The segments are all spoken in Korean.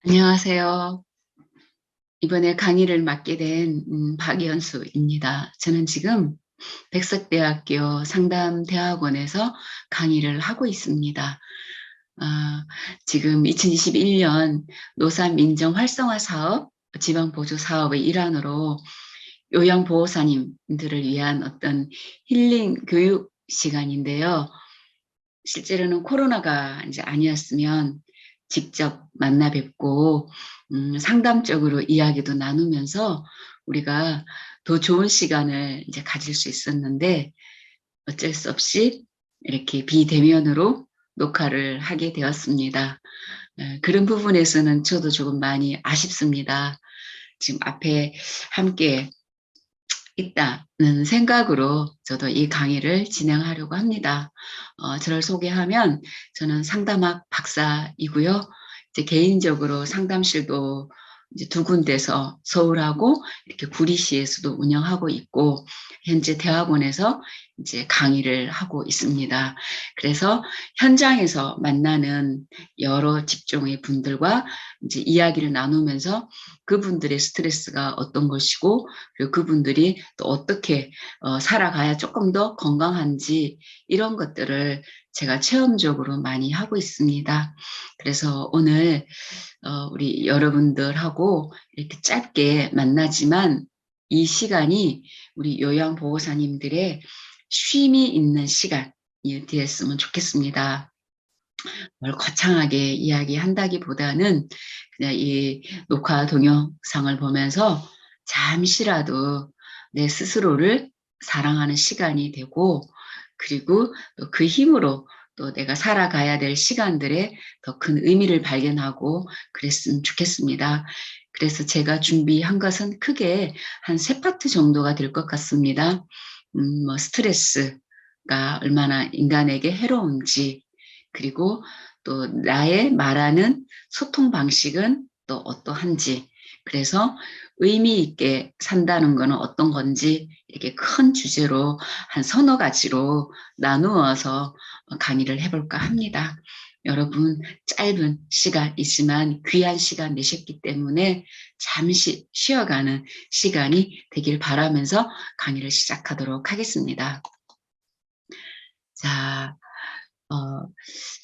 안녕하세요. 이번에 강의를 맡게 된 박연수입니다. 저는 지금 백석대학교 상담대학원에서 강의를 하고 있습니다. 지금 2021년 노사민정 활성화 사업, 지방보조 사업의 일환으로 요양보호사님들을 위한 어떤 힐링 교육 시간인데요. 실제로는 코로나가 이제 아니었으면 직접 만나 뵙고 상담적으로 이야기도 나누면서 우리가 더 좋은 시간을 이제 가질 수 있었는데 어쩔 수 없이 이렇게 비대면으로 녹화를 하게 되었습니다. 그런 부분에서는 저도 조금 많이 아쉽습니다. 지금 앞에 함께 있다는 생각으로 저도 이 강의를 진행하려고 합니다. 저를 소개하면 저는 상담학 박사이고요. 이제 개인적으로 상담실도 이제 두 군데서 서울하고 이렇게 구리시에서도 운영하고 있고 현재 대학원에서 이제 강의를 하고 있습니다. 그래서 현장에서 만나는 여러 직종의 분들과 이제 이야기를 나누면서 그분들의 스트레스가 어떤 것이고 그리고 그분들이 또 어떻게 살아가야 조금 더 건강한지 이런 것들을 제가 체험적으로 많이 하고 있습니다. 그래서 오늘 우리 여러분들하고 이렇게 짧게 만나지만 이 시간이 우리 요양보호사님들의 쉼이 있는 시간이 되었으면 좋겠습니다. 뭘 거창하게 이야기한다기보다는 그냥 이 녹화 동영상을 보면서 잠시라도 내 스스로를 사랑하는 시간이 되고 그리고 또 그 힘으로 또 내가 살아가야 될 시간들에 더 큰 의미를 발견하고 그랬으면 좋겠습니다. 그래서 제가 준비한 것은 크게 한 3파트 정도가 될 것 같습니다. 스트레스가 얼마나 인간에게 해로운지 그리고 또 나의 말하는 소통 방식은 또 어떠한지 그래서 의미 있게 산다는 것은 어떤 건지 이렇게 큰 주제로 한 서너 가지로 나누어서 강의를 해볼까 합니다. 여러분 짧은 시간이지만 귀한 시간 내셨기 때문에 잠시 쉬어가는 시간이 되길 바라면서 강의를 시작하도록 하겠습니다. 자,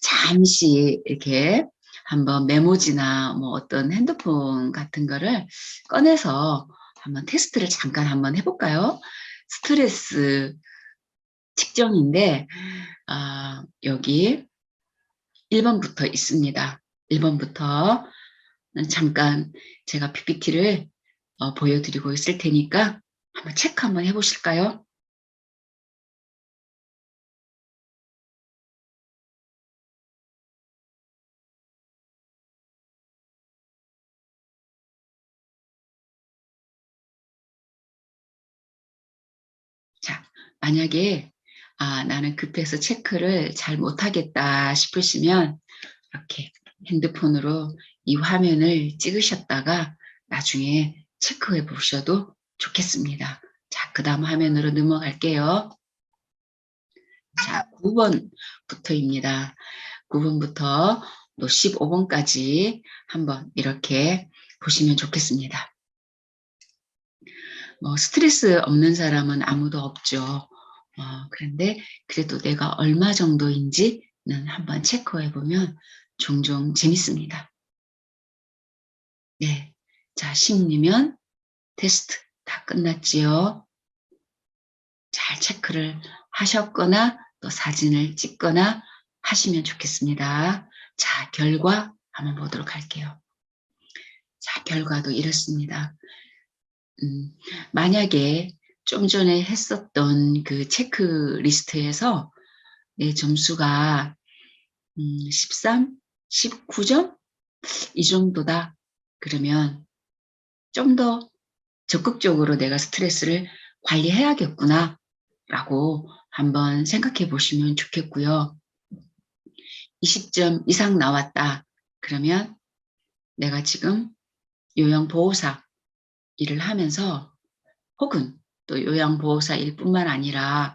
잠시 이렇게 한번 메모지나 뭐 어떤 핸드폰 같은 거를 꺼내서 한번 테스트를 잠깐 한번 해볼까요? 스트레스 측정인데 여기 1번부터 있습니다. 1번부터 잠깐 제가 PPT를 보여드리고 있을 테니까 한번 체크 한번 해보실까요? 자, 만약에 나는 급해서 체크를 잘 못하겠다 싶으시면 이렇게 핸드폰으로 이 화면을 찍으셨다가 나중에 체크해 보셔도 좋겠습니다. 자, 그 다음 화면으로 넘어갈게요. 자, 9번부터입니다. 9번부터 또 15번까지 한번 이렇게 보시면 좋겠습니다. 스트레스 없는 사람은 아무도 없죠. 그런데 그래도 내가 얼마 정도인지는 한번 체크해 보면 종종 재밌습니다. 네. 자, 심리면 테스트 다 끝났지요. 잘 체크를 하셨거나 또 사진을 찍거나 하시면 좋겠습니다. 자, 결과 한번 보도록 할게요. 자, 결과도 이렇습니다. 만약에 좀 전에 했었던 그 체크리스트에서 내 점수가 13, 19점? 이 정도다. 그러면 좀 더 적극적으로 내가 스트레스를 관리해야겠구나 라고 한번 생각해 보시면 좋겠고요. 20점 이상 나왔다. 그러면 내가 지금 요양보호사 일을 하면서 혹은 또 요양보호사 일뿐만 아니라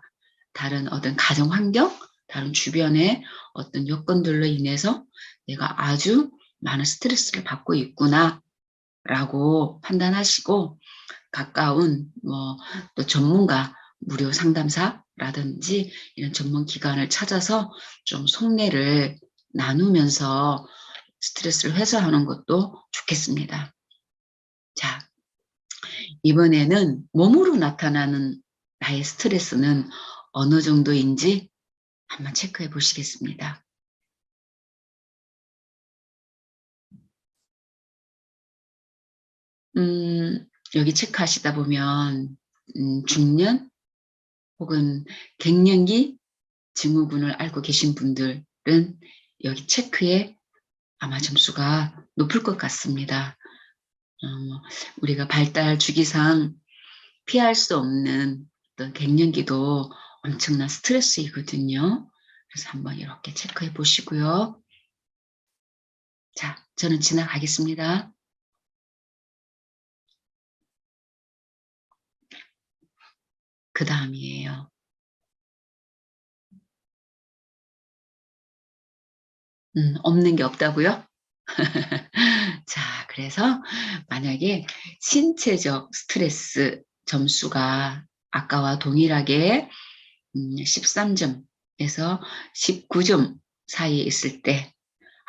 다른 어떤 가정환경, 다른 주변의 어떤 여건들로 인해서 내가 아주 많은 스트레스를 받고 있구나 라고 판단하시고 가까운 또 전문가 무료 상담사라든지 이런 전문 기관을 찾아서 좀 속내를 나누면서 스트레스를 해소하는 것도 좋겠습니다. 자, 이번에는 몸으로 나타나는 나의 스트레스는 어느 정도인지 한번 체크해 보시겠습니다. 여기 체크하시다 보면 중년 혹은 갱년기 증후군을 앓고 계신 분들은 여기 체크에 아마 점수가 높을 것 같습니다. 우리가 발달 주기상 피할 수 없는 어떤 갱년기도 엄청난 스트레스이거든요. 그래서 한번 이렇게 체크해 보시고요. 자, 저는 지나가겠습니다. 그 다음이에요. 없는 게 없다고요? 자, 그래서 만약에 신체적 스트레스 점수가 아까와 동일하게 13점에서 19점 사이에 있을 때,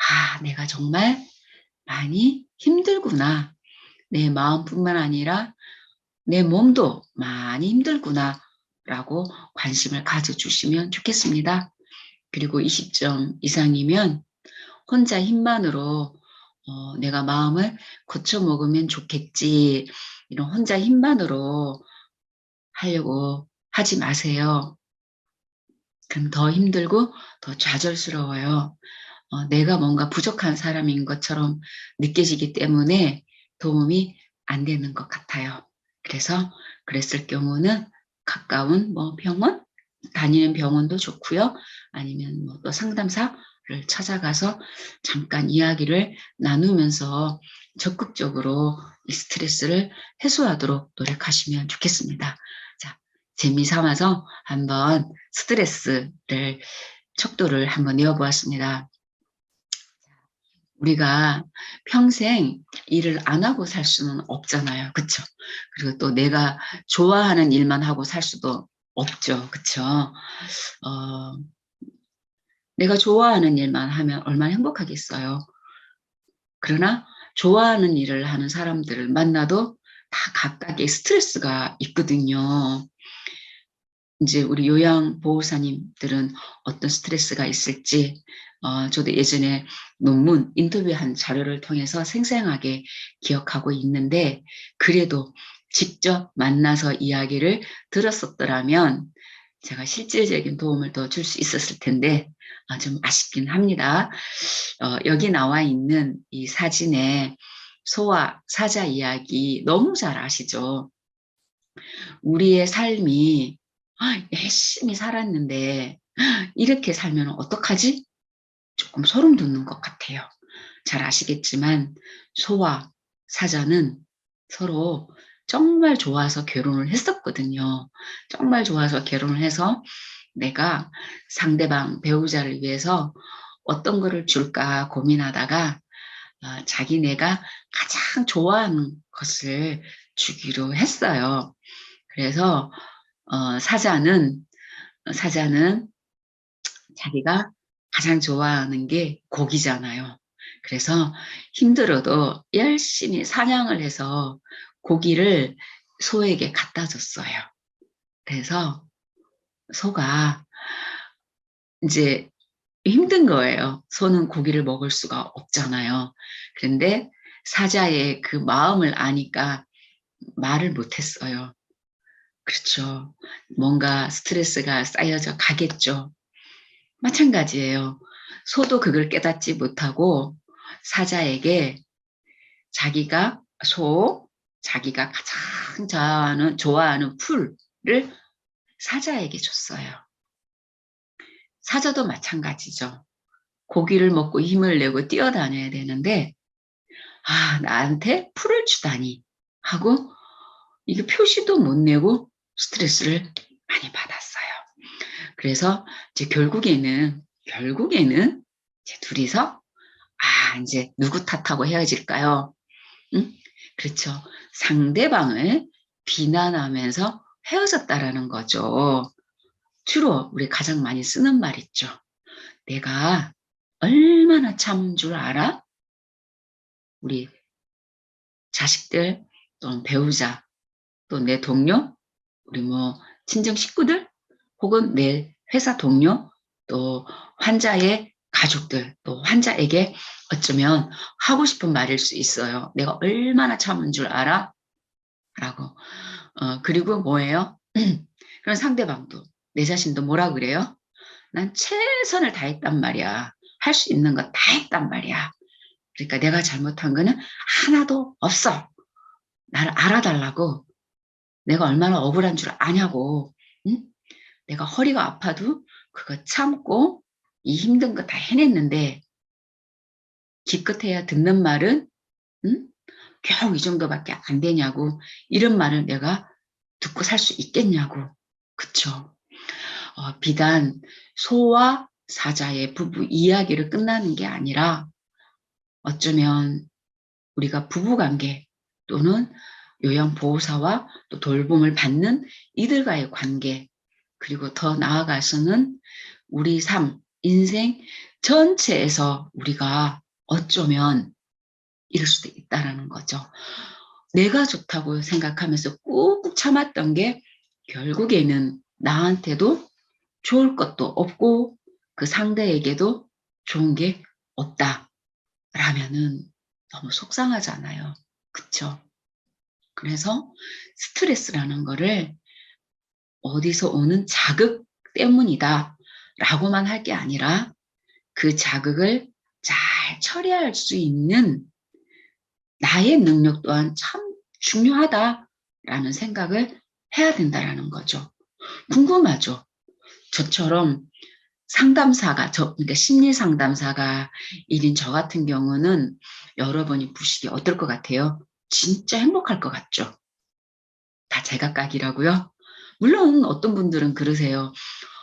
아, 내가 정말 많이 힘들구나. 내 마음뿐만 아니라 내 몸도 많이 힘들구나. 라고 관심을 가져주시면 좋겠습니다. 그리고 20점 이상이면 혼자 힘만으로 내가 마음을 고쳐 먹으면 좋겠지. 이런 혼자 힘만으로 하려고 하지 마세요. 그럼 더 힘들고 더 좌절스러워요. 내가 뭔가 부족한 사람인 것처럼 느껴지기 때문에 도움이 안 되는 것 같아요. 그래서 그랬을 경우는 가까운 병원, 다니는 병원도 좋고요. 아니면 또 상담사를 찾아가서 잠깐 이야기를 나누면서 적극적으로 이 스트레스를 해소하도록 노력하시면 좋겠습니다. 자, 재미삼아서 한번 스트레스를 척도를 한번 내어보았습니다. 우리가 평생 일을 안 하고 살 수는 없잖아요. 그쵸? 그리고 또 내가 좋아하는 일만 하고 살 수도 없죠. 그쵸? 내가 좋아하는 일만 하면 얼마나 행복하겠어요. 그러나 좋아하는 일을 하는 사람들을 만나도 다 각각의 스트레스가 있거든요. 이제 우리 요양보호사님들은 어떤 스트레스가 있을지 저도 예전에 논문 인터뷰한 자료를 통해서 생생하게 기억하고 있는데 그래도 직접 만나서 이야기를 들었었더라면 제가 실질적인 도움을 더 줄 수 있었을 텐데 좀 아쉽긴 합니다. 여기 나와 있는 이 사진에 소와 사자 이야기 너무 잘 아시죠? 우리의 삶이 열심히 살았는데 이렇게 살면 어떡하지? 조금 소름 돋는 것 같아요. 잘 아시겠지만 소와 사자는 서로 정말 좋아서 결혼을 했었거든요. 정말 좋아서 결혼을 해서 내가 상대방 배우자를 위해서 어떤 거를 줄까 고민하다가 자기네가 가장 좋아하는 것을 주기로 했어요. 그래서 사자는 자기가 가장 좋아하는 게 고기잖아요. 그래서 힘들어도 열심히 사냥을 해서 고기를 소에게 갖다 줬어요. 그래서 소가 이제 힘든 거예요. 소는 고기를 먹을 수가 없잖아요. 그런데 사자의 그 마음을 아니까 말을 못했어요. 그렇죠. 뭔가 스트레스가 쌓여져 가겠죠. 마찬가지예요. 소도 그걸 깨닫지 못하고 사자에게 자기가 가장 좋아하는 풀을 사자에게 줬어요. 사자도 마찬가지죠. 고기를 먹고 힘을 내고 뛰어다녀야 되는데, 나한테 풀을 주다니 하고, 이게 표시도 못 내고 스트레스를 많이 받았어요. 그래서 이제 결국에는 이제 둘이서 이제 누구 탓하고 헤어질까요? 응? 그렇죠. 상대방을 비난하면서 헤어졌다라는 거죠. 주로 우리 가장 많이 쓰는 말 있죠. 내가 얼마나 참은 줄 알아? 우리 자식들 또는 배우자 또 내 동료 우리 뭐 친정 식구들 혹은 내 회사 동료 또 환자의 가족들 또 환자에게 어쩌면 하고 싶은 말일 수 있어요. 내가 얼마나 참은 줄 알아? 라고. 그리고 뭐예요? 그런 상대방도 내 자신도 뭐라 그래요? 난 최선을 다했단 말이야. 할 수 있는 거 다 했단 말이야. 그러니까 내가 잘못한 거는 하나도 없어. 나를 알아달라고. 내가 얼마나 억울한 줄 아냐고. 응? 내가 허리가 아파도 그거 참고 이 힘든 거 다 해냈는데 기껏해야 듣는 말은 응? 겨우 이 정도밖에 안 되냐고. 이런 말을 내가 듣고 살 수 있겠냐고. 그쵸? 비단 소와 사자의 부부 이야기를 끝나는 게 아니라 어쩌면 우리가 부부관계 또는 요양보호사와 또 돌봄을 받는 이들과의 관계 그리고 더 나아가서는 우리 삶, 인생 전체에서 우리가 어쩌면 이럴 수도 있다라는 거죠. 내가 좋다고 생각하면서 꾹꾹 참았던 게 결국에는 나한테도 좋을 것도 없고 그 상대에게도 좋은 게 없다라면은 너무 속상하잖아요. 그쵸? 그래서 스트레스라는 거를 어디서 오는 자극 때문이다 라고만 할 게 아니라 그 자극을 잘 처리할 수 있는 나의 능력 또한 참 중요하다라는 생각을 해야 된다라는 거죠. 궁금하죠? 저처럼 상담사가, 그러니까 심리 상담사가 일인 저 같은 경우는 여러분이 보시기에 어떨 것 같아요? 진짜 행복할 것 같죠? 다 제각각이라고요? 물론 어떤 분들은 그러세요.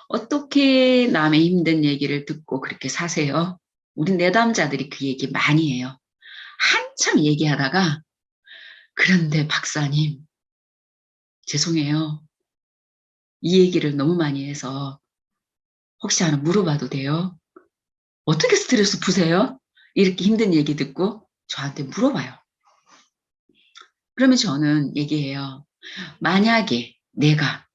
어떻게 남의 힘든 얘기를 듣고 그렇게 사세요? 우리 내담자들이 그 얘기 많이 해요. 한참 얘기하다가 그런데 박사님 죄송해요. 이 얘기를 너무 많이 해서 혹시 하나 물어봐도 돼요? 어떻게 스트레스 푸세요? 이렇게 힘든 얘기 듣고 저한테 물어봐요. 그러면 저는 얘기해요. 만약에 내가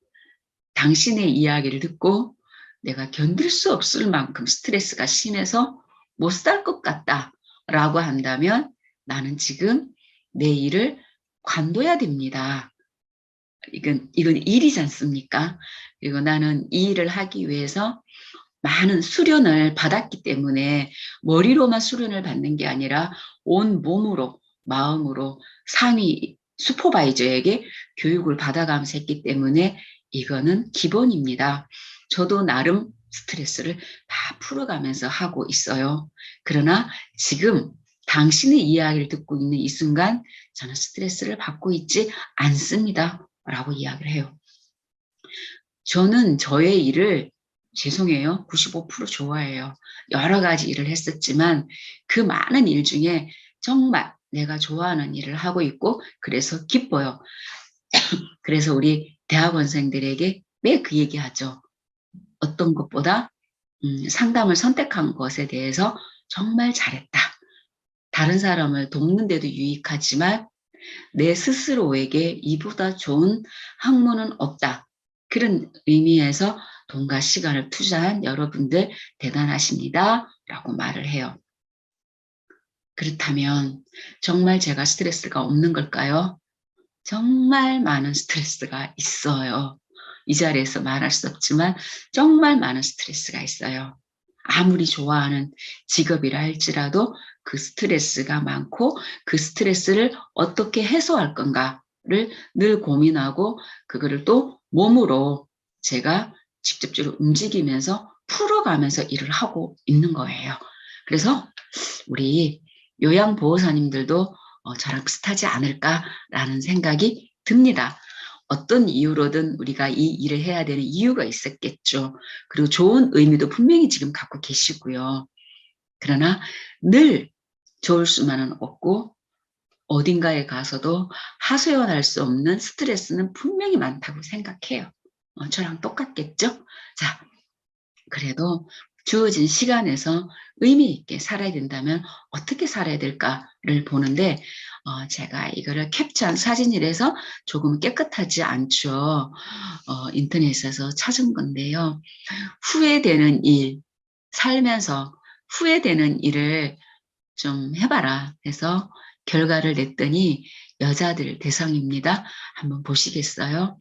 당신의 이야기를 듣고 내가 견딜 수 없을 만큼 스트레스가 심해서 못 살 것 같다라고 한다면 나는 지금 내 일을 관둬야 됩니다. 이건 일이지 않습니까? 그리고 나는 이 일을 하기 위해서 많은 수련을 받았기 때문에 머리로만 수련을 받는 게 아니라 온 몸으로, 마음으로 상위 슈퍼바이저에게 교육을 받아가면서 했기 때문에 이거는 기본입니다. 저도 나름 스트레스를 다 풀어가면서 하고 있어요. 그러나 지금 당신의 이야기를 듣고 있는 이 순간 저는 스트레스를 받고 있지 않습니다. 라고 이야기를 해요. 저는 저의 일을 죄송해요. 95% 좋아해요. 여러 가지 일을 했었지만 그 많은 일 중에 정말 내가 좋아하는 일을 하고 있고 그래서 기뻐요. 그래서 우리 대학원생들에게 매 그 얘기하죠. 어떤 것보다 상담을 선택한 것에 대해서 정말 잘했다. 다른 사람을 돕는 데도 유익하지만 내 스스로에게 이보다 좋은 학문은 없다. 그런 의미에서 돈과 시간을 투자한 여러분들 대단하십니다. 라고 말을 해요. 그렇다면 정말 제가 스트레스가 없는 걸까요? 정말 많은 스트레스가 있어요. 이 자리에서 말할 수 없지만 정말 많은 스트레스가 있어요. 아무리 좋아하는 직업이라 할지라도 그 스트레스가 많고 그 스트레스를 어떻게 해소할 건가를 늘 고민하고 그거를 또 몸으로 제가 직접적으로 움직이면서 풀어가면서 일을 하고 있는 거예요. 그래서 우리 요양보호사님들도 저랑 비슷하지 않을까라는 생각이 듭니다. 어떤 이유로든 우리가 이 일을 해야 되는 이유가 있었겠죠. 그리고 좋은 의미도 분명히 지금 갖고 계시고요. 그러나 늘 좋을 수만은 없고 어딘가에 가서도 하소연할 수 없는 스트레스는 분명히 많다고 생각해요. 저랑 똑같겠죠? 자, 그래도 주어진 시간에서 의미 있게 살아야 된다면 어떻게 살아야 될까를 보는데 제가 이거를 캡처한 사진이라서 조금 깨끗하지 않죠. 인터넷에서 찾은 건데요. 후회되는 일, 살면서 후회되는 일을 좀 해봐라 해서 결과를 냈더니 여자들 대상입니다. 한번 보시겠어요?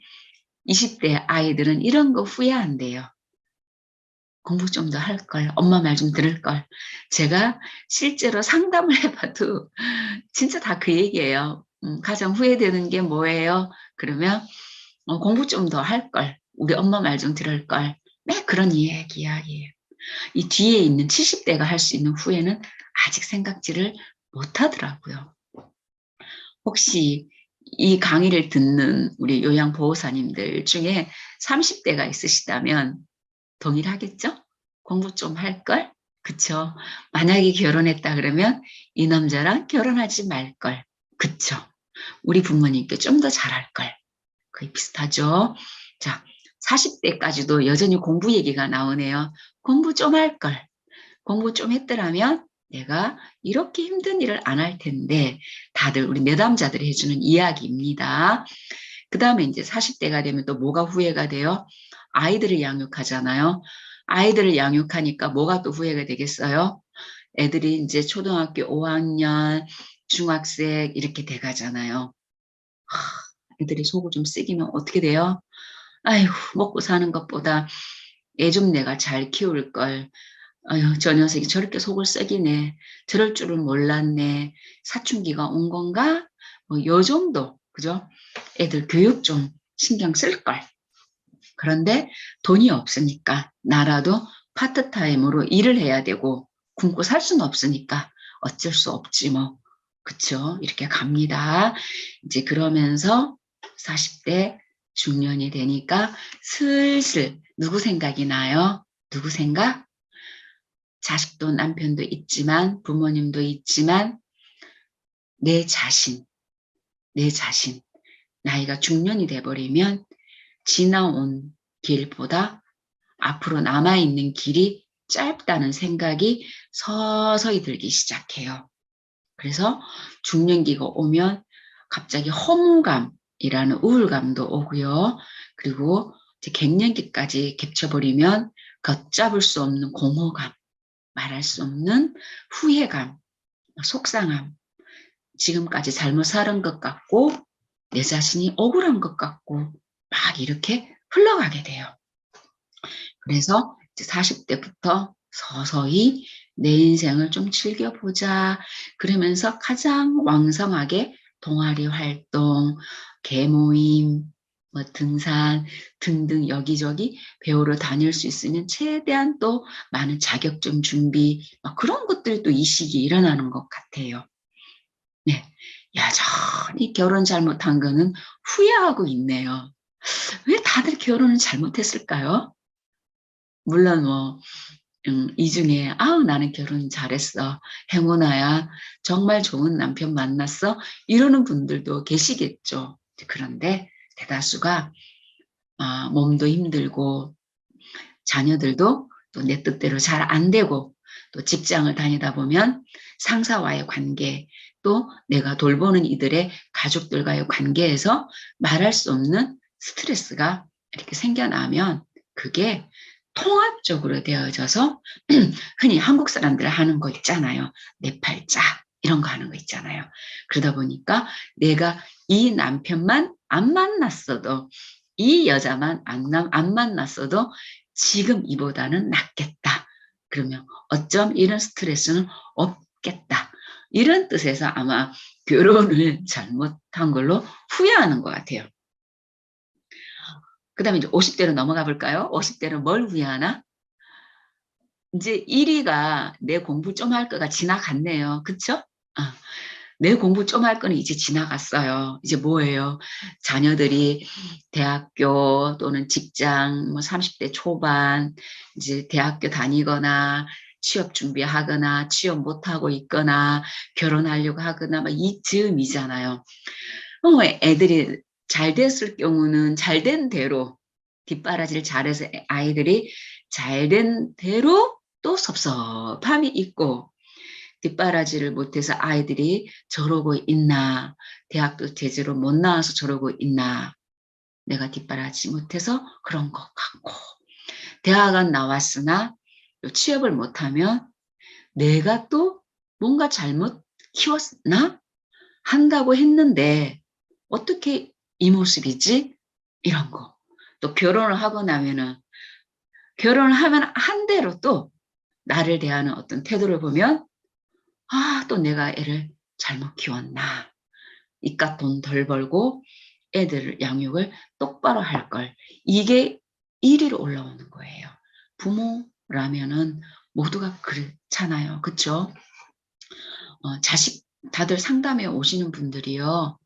20대 아이들은 이런 거 후회한대요. 공부 좀 더 할 걸, 엄마 말 좀 들을 걸. 제가 실제로 상담을 해봐도 진짜 다 그 얘기예요. 가장 후회되는 게 뭐예요? 그러면 공부 좀 더 할 걸, 우리 엄마 말 좀 들을 걸. 매 그런 이야기예요. 이 뒤에 있는 70대가 할 수 있는 후회는 아직 생각지를 못하더라고요. 혹시 이 강의를 듣는 우리 요양보호사님들 중에 30대가 있으시다면 동의를 하겠죠? 공부 좀 할 걸? 그쵸? 만약에 결혼했다 그러면 이 남자랑 결혼하지 말 걸. 그쵸? 우리 부모님께 좀 더 잘할 걸. 거의 비슷하죠? 자, 40대까지도 여전히 공부 얘기가 나오네요. 공부 좀 할 걸. 공부 좀 했더라면 내가 이렇게 힘든 일을 안 할 텐데 다들 우리 내담자들이 해주는 이야기입니다. 그 다음에 이제 40대가 되면 또 뭐가 후회가 돼요? 아이들을 양육하잖아요. 아이들을 양육하니까 뭐가 또 후회가 되겠어요? 애들이 이제 초등학교 5학년, 중학생 이렇게 돼가잖아요. 애들이 속을 좀 쓰기면 어떻게 돼요? 아이고, 먹고 사는 것보다 애 좀 내가 잘 키울 걸. 아유, 저 녀석이 저렇게 속을 썩이네. 저럴 줄은 몰랐네. 사춘기가 온 건가? 뭐, 요 정도. 그죠? 애들 교육 좀 신경 쓸 걸. 그런데 돈이 없으니까 나라도 파트타임으로 일을 해야 되고 굶고 살 수는 없으니까 어쩔 수 없지 뭐. 그쵸? 이렇게 갑니다. 이제 그러면서 40대 중년이 되니까 슬슬 누구 생각이 나요? 누구 생각? 자식도 남편도 있지만 부모님도 있지만 내 자신, 내 자신. 나이가 중년이 돼버리면 지나온 길보다 앞으로 남아있는 길이 짧다는 생각이 서서히 들기 시작해요. 그래서 중년기가 오면 갑자기 허무감이라는 우울감도 오고요. 그리고 이제 갱년기까지 겹쳐버리면 걷잡을 수 없는 공허감, 말할 수 없는 후회감, 속상함, 지금까지 잘못 살은 것 같고 내 자신이 억울한 것 같고 막 이렇게 흘러가게 돼요. 그래서 40대부터 서서히 내 인생을 좀 즐겨보자. 그러면서 가장 왕성하게 동아리 활동, 개모임, 뭐 등산 등등 여기저기 배우러 다닐 수 있으면 최대한 또 많은 자격증 준비, 그런 것들도 이 시기에 일어나는 것 같아요. 네. 여전히 결혼 잘못한 거는 후회하고 있네요. 왜 다들 결혼을 잘못했을까요? 물론 이 중에 아우 나는 결혼 잘했어. 행운아야. 정말 좋은 남편 만났어. 이러는 분들도 계시겠죠. 그런데 대다수가 몸도 힘들고 자녀들도 또 내 뜻대로 잘 안 되고 또 직장을 다니다 보면 상사와의 관계 또 내가 돌보는 이들의 가족들과의 관계에서 말할 수 없는 스트레스가 이렇게 생겨나면 그게 통합적으로 되어져서 흔히 한국 사람들 하는 거 있잖아요. 내 팔자 이런 거 하는 거 있잖아요. 그러다 보니까 내가 이 남편만 안 만났어도 이 여자만 안 만났어도 지금 이보다는 낫겠다. 그러면 어쩜 이런 스트레스는 없겠다. 이런 뜻에서 아마 결혼을 잘못한 걸로 후회하는 것 같아요. 그 다음에 이제 50대로 넘어가 볼까요? 50대는 뭘 후회하나? 이제 1위가 내 공부 좀 할 거가 지나갔네요. 그쵸? 아, 내 공부 좀 할 거는 이제 지나갔어요. 이제 뭐예요? 자녀들이 대학교 또는 직장, 30대 초반, 이제 대학교 다니거나 취업 준비하거나 취업 못하고 있거나 결혼하려고 하거나 막 이즈음이잖아요. 애들이 잘 됐을 경우는 잘된 대로 뒷바라지를 잘해서 아이들이 잘된 대로 또 섭섭함이 있고, 뒷바라지를 못해서 아이들이 저러고 있나, 대학도 제대로 못 나와서 저러고 있나, 내가 뒷바라지 못해서 그런 것 같고, 대학은 나왔으나 취업을 못하면 내가 또 뭔가 잘못 키웠나? 한다고 했는데 어떻게 이 모습이지? 이런 거. 또 결혼을 하고 나면은, 결혼을 하면 한 대로 또 나를 대하는 어떤 태도를 보면, 아, 또 내가 애를 잘못 키웠나. 이깟 돈 덜 벌고 애들 양육을 똑바로 할 걸. 이게 1위로 올라오는 거예요. 부모라면은 모두가 그렇잖아요. 그쵸? 자식, 다들 상담에 오시는 분들이요.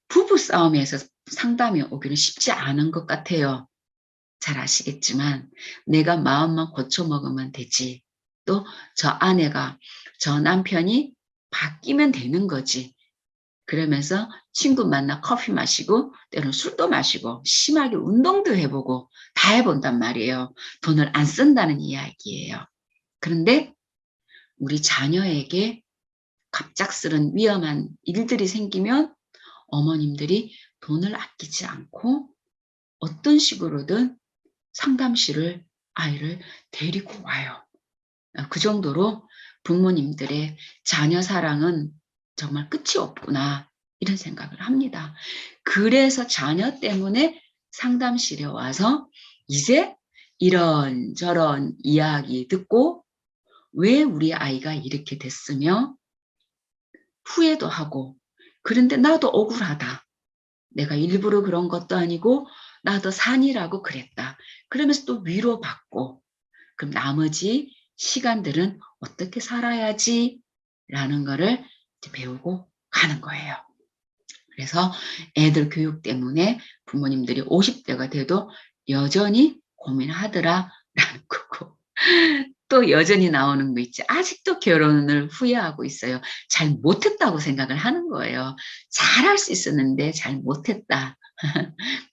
부부 싸움에서 상담이 오기는 쉽지 않은 것 같아요. 잘 아시겠지만 내가 마음만 고쳐먹으면 되지. 또 저 아내가, 저 남편이 바뀌면 되는 거지. 그러면서 친구 만나 커피 마시고 때로는 술도 마시고 심하게 운동도 해보고 다 해본단 말이에요. 돈을 안 쓴다는 이야기예요. 그런데 우리 자녀에게 갑작스런 위험한 일들이 생기면 어머님들이 돈을 아끼지 않고 어떤 식으로든 상담실을 아이를 데리고 와요. 그 정도로 부모님들의 자녀 사랑은 정말 끝이 없구나, 이런 생각을 합니다. 그래서 자녀 때문에 상담실에 와서 이제 이런저런 이야기 듣고 왜 우리 아이가 이렇게 됐으며 후회도 하고, 그런데 나도 억울하다. 내가 일부러 그런 것도 아니고 나도 산이라고 그랬다. 그러면서 또 위로받고, 그럼 나머지 시간들은 어떻게 살아야지 라는 거를 배우고 가는 거예요. 그래서 애들 교육 때문에 부모님들이 50대가 돼도 여전히 고민하더라 라는 거고, 또 여전히 나오는 거 있지. 아직도 결혼을 후회하고 있어요. 잘 못했다고 생각을 하는 거예요. 잘할 수 있었는데 잘 못했다.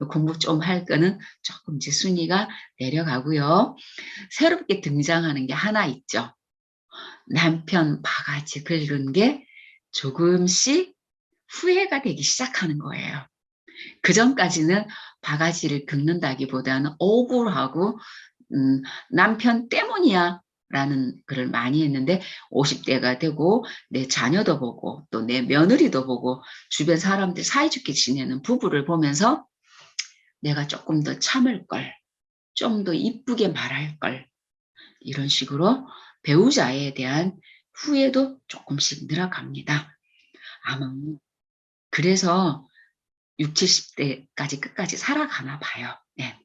공부 좀 할 거는 조금 이제 순위가 내려가고요. 새롭게 등장하는 게 하나 있죠. 남편 바가지 긁은 게 조금씩 후회가 되기 시작하는 거예요. 그전까지는 바가지를 긁는다기보다는 억울하고 남편 때문이야 라는 글을 많이 했는데, 50대가 되고 내 자녀도 보고 또 내 며느리도 보고 주변 사람들 사이좋게 지내는 부부를 보면서 내가 조금 더 참을 걸, 좀 더 이쁘게 말할 걸, 이런 식으로 배우자에 대한 후회도 조금씩 늘어갑니다. 아마 그래서 60, 70대까지 끝까지 살아가나 봐요. 네.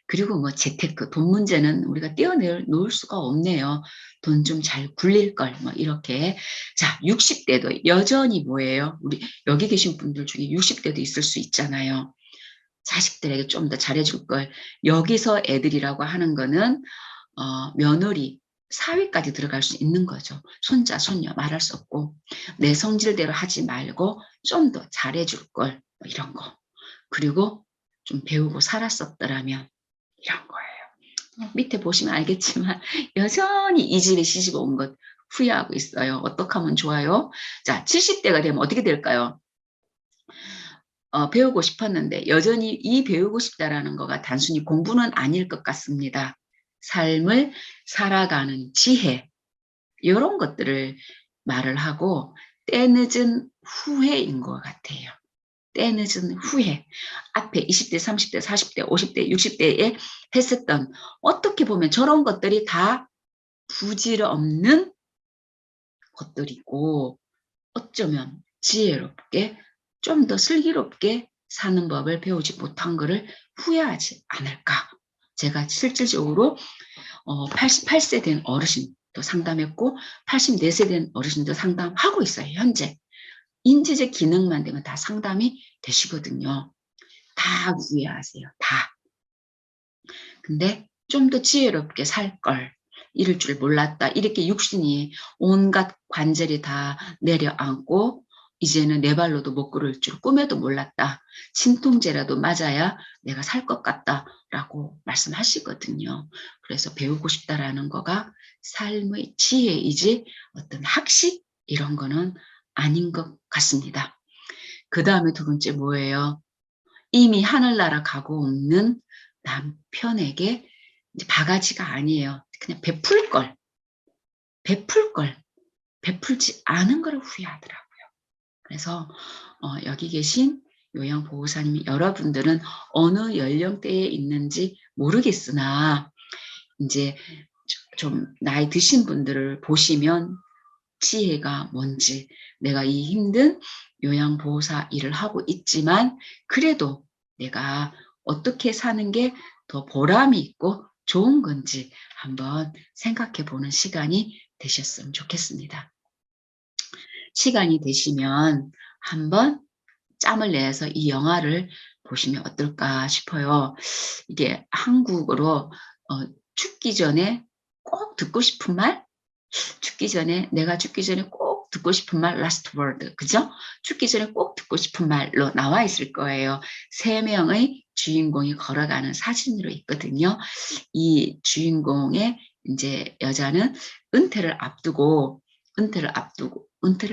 그리고 뭐 재테크, 돈 문제는 우리가 떼어놓을 수가 없네요. 돈 좀 잘 굴릴 걸, 뭐 이렇게. 자, 60대도 여전히 뭐예요? 우리 여기 계신 분들 중에 60대도 있을 수 있잖아요. 자식들에게 좀 더 잘해줄 걸. 여기서 애들이라고 하는 거는 며느리, 사위까지 들어갈 수 있는 거죠. 손자, 손녀 말할 수 없고, 내 성질대로 하지 말고 좀 더 잘해줄 걸, 뭐 이런 거. 그리고 좀 배우고 살았었더라면, 이런 거예요. 밑에 보시면 알겠지만 여전히 이 집에 시집 온 것 후회하고 있어요. 어떻게 하면 좋아요? 자, 70대가 되면 어떻게 될까요? 배우고 싶었는데 여전히 이 배우고 싶다라는 거가 단순히 공부는 아닐 것 같습니다. 삶을 살아가는 지혜, 이런 것들을 말을 하고 때늦은 후회인 것 같아요. 때늦은 후회. 앞에 20대, 30대, 40대, 50대, 60대에 했었던, 어떻게 보면 저런 것들이 다 부질없는 것들이고 어쩌면 지혜롭게 좀 더 슬기롭게 사는 법을 배우지 못한 것을 후회하지 않을까. 제가 실질적으로 88세 된 어르신도 상담했고 84세 된 어르신도 상담하고 있어요. 현재. 인지적 기능만 되면 다 상담이 되시거든요. 다 후회하세요. 다. 근데 좀 더 지혜롭게 살 걸. 이럴 줄 몰랐다. 이렇게 육신이 온갖 관절이 다 내려앉고 이제는 내 발로도 못 걸을 줄 꿈에도 몰랐다. 진통제라도 맞아야 내가 살 것 같다라고 말씀하시거든요. 그래서 배우고 싶다라는 거가 삶의 지혜이지 어떤 학식 이런 거는 아닌 것 같습니다. 그 다음에 두 번째 뭐예요? 이미 하늘나라 가고 없는 남편에게 이제 바가지가 아니에요. 그냥 베풀 걸, 베풀 걸, 베풀지 않은 걸 후회하더라고요. 그래서 여기 계신 요양보호사님이 여러분들은 어느 연령대에 있는지 모르겠으나 이제 좀 나이 드신 분들을 보시면 지혜가 뭔지 내가 이 힘든 요양보호사 일을 하고 있지만 그래도 내가 어떻게 사는 게 더 보람이 있고 좋은 건지 한번 생각해 보는 시간이 되셨으면 좋겠습니다. 시간이 되시면 한번 짬을 내서 이 영화를 보시면 어떨까 싶어요. 이게 한국어로 죽기 전에 꼭 듣고 싶은 말? 죽기 전에 내가 죽기 전에 꼭 듣고 싶은 말 last word 그죠? 죽기 전에 꼭 듣고 싶은 말로 나와 있을 거예요. 3명의 주인공이 걸어가는 사진으로 있거든요. 이 주인공의 이제 여자는 은퇴를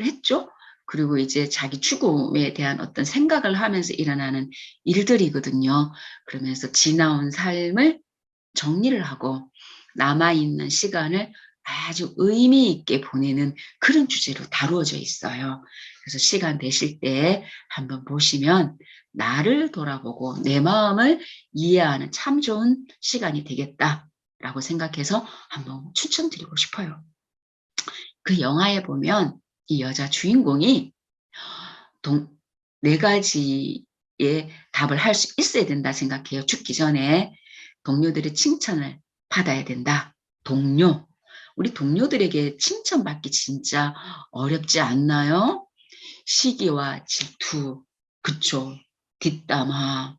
했죠. 그리고 이제 자기 죽음에 대한 어떤 생각을 하면서 일어나는 일들이거든요. 그러면서 지나온 삶을 정리를 하고 남아있는 시간을 아주 의미 있게 보내는 그런 주제로 다루어져 있어요. 그래서 시간 되실 때 한번 보시면 나를 돌아보고 내 마음을 이해하는 참 좋은 시간이 되겠다라고 생각해서 한번 추천드리고 싶어요. 그 영화에 보면 이 여자 주인공이 4가지의 답을 할 수 있어야 된다 생각해요. 죽기 전에 동료들의 칭찬을 받아야 된다. 우리 동료들에게 칭찬받기 진짜 어렵지 않나요? 시기와 질투, 그쵸? 뒷담화,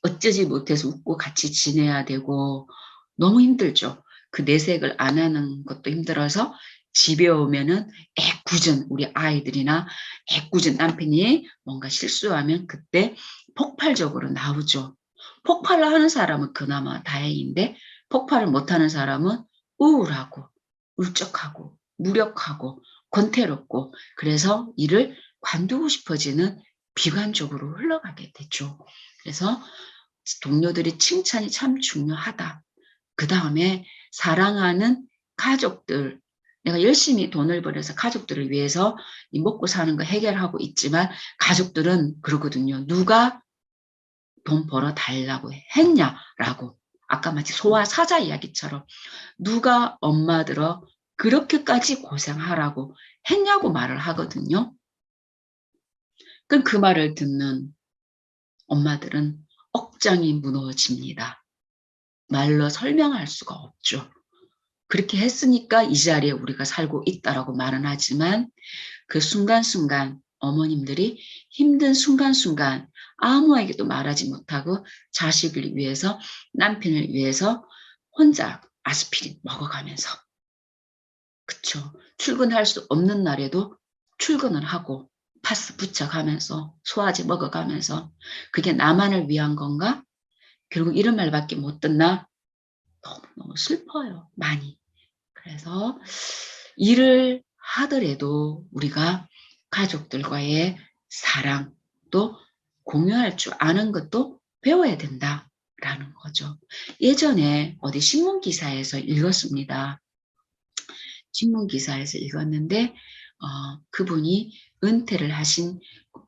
어쩌지 못해서 웃고 같이 지내야 되고 너무 힘들죠. 그 내색을 안 하는 것도 힘들어서 집에 오면은 애꿎은 우리 아이들이나 애꿎은 남편이 뭔가 실수하면 그때 폭발적으로 나오죠. 폭발을 하는 사람은 그나마 다행인데 폭발을 못하는 사람은 우울하고 울적하고 무력하고 권태롭고 그래서 이를 관두고 싶어지는 비관적으로 흘러가게 되죠. 그래서 동료들의 칭찬이 참 중요하다. 그 다음에 사랑하는 가족들, 내가 열심히 돈을 벌여서 가족들을 위해서 이 먹고 사는 거 해결하고 있지만 가족들은 그러거든요. 누가 돈 벌어 달라고 했냐라고. 아까 마치 소와 사자 이야기처럼 누가 엄마들어 그렇게까지 고생하라고 했냐고 말을 하거든요. 그럼 그 말을 듣는 엄마들은 억장이 무너집니다. 말로 설명할 수가 없죠. 그렇게 했으니까 이 자리에 우리가 살고 있다라고 말은 하지만 그 순간순간 어머님들이 힘든 순간순간 아무에게도 말하지 못하고 자식을 위해서 남편을 위해서 혼자 아스피린 먹어가면서 그쵸. 출근할 수 없는 날에도 출근을 하고 파스 붙여가면서 소화제 먹어가면서 그게 나만을 위한 건가? 결국 이런 말밖에 못 듣나? 너무너무 슬퍼요. 많이. 그래서 일을 하더라도 우리가 가족들과의 사랑 또 공유할 줄 아는 것도 배워야 된다라는 거죠. 예전에 어디 신문 기사에서 읽었습니다. 신문 기사에서 읽었는데 그분이 은퇴를 하신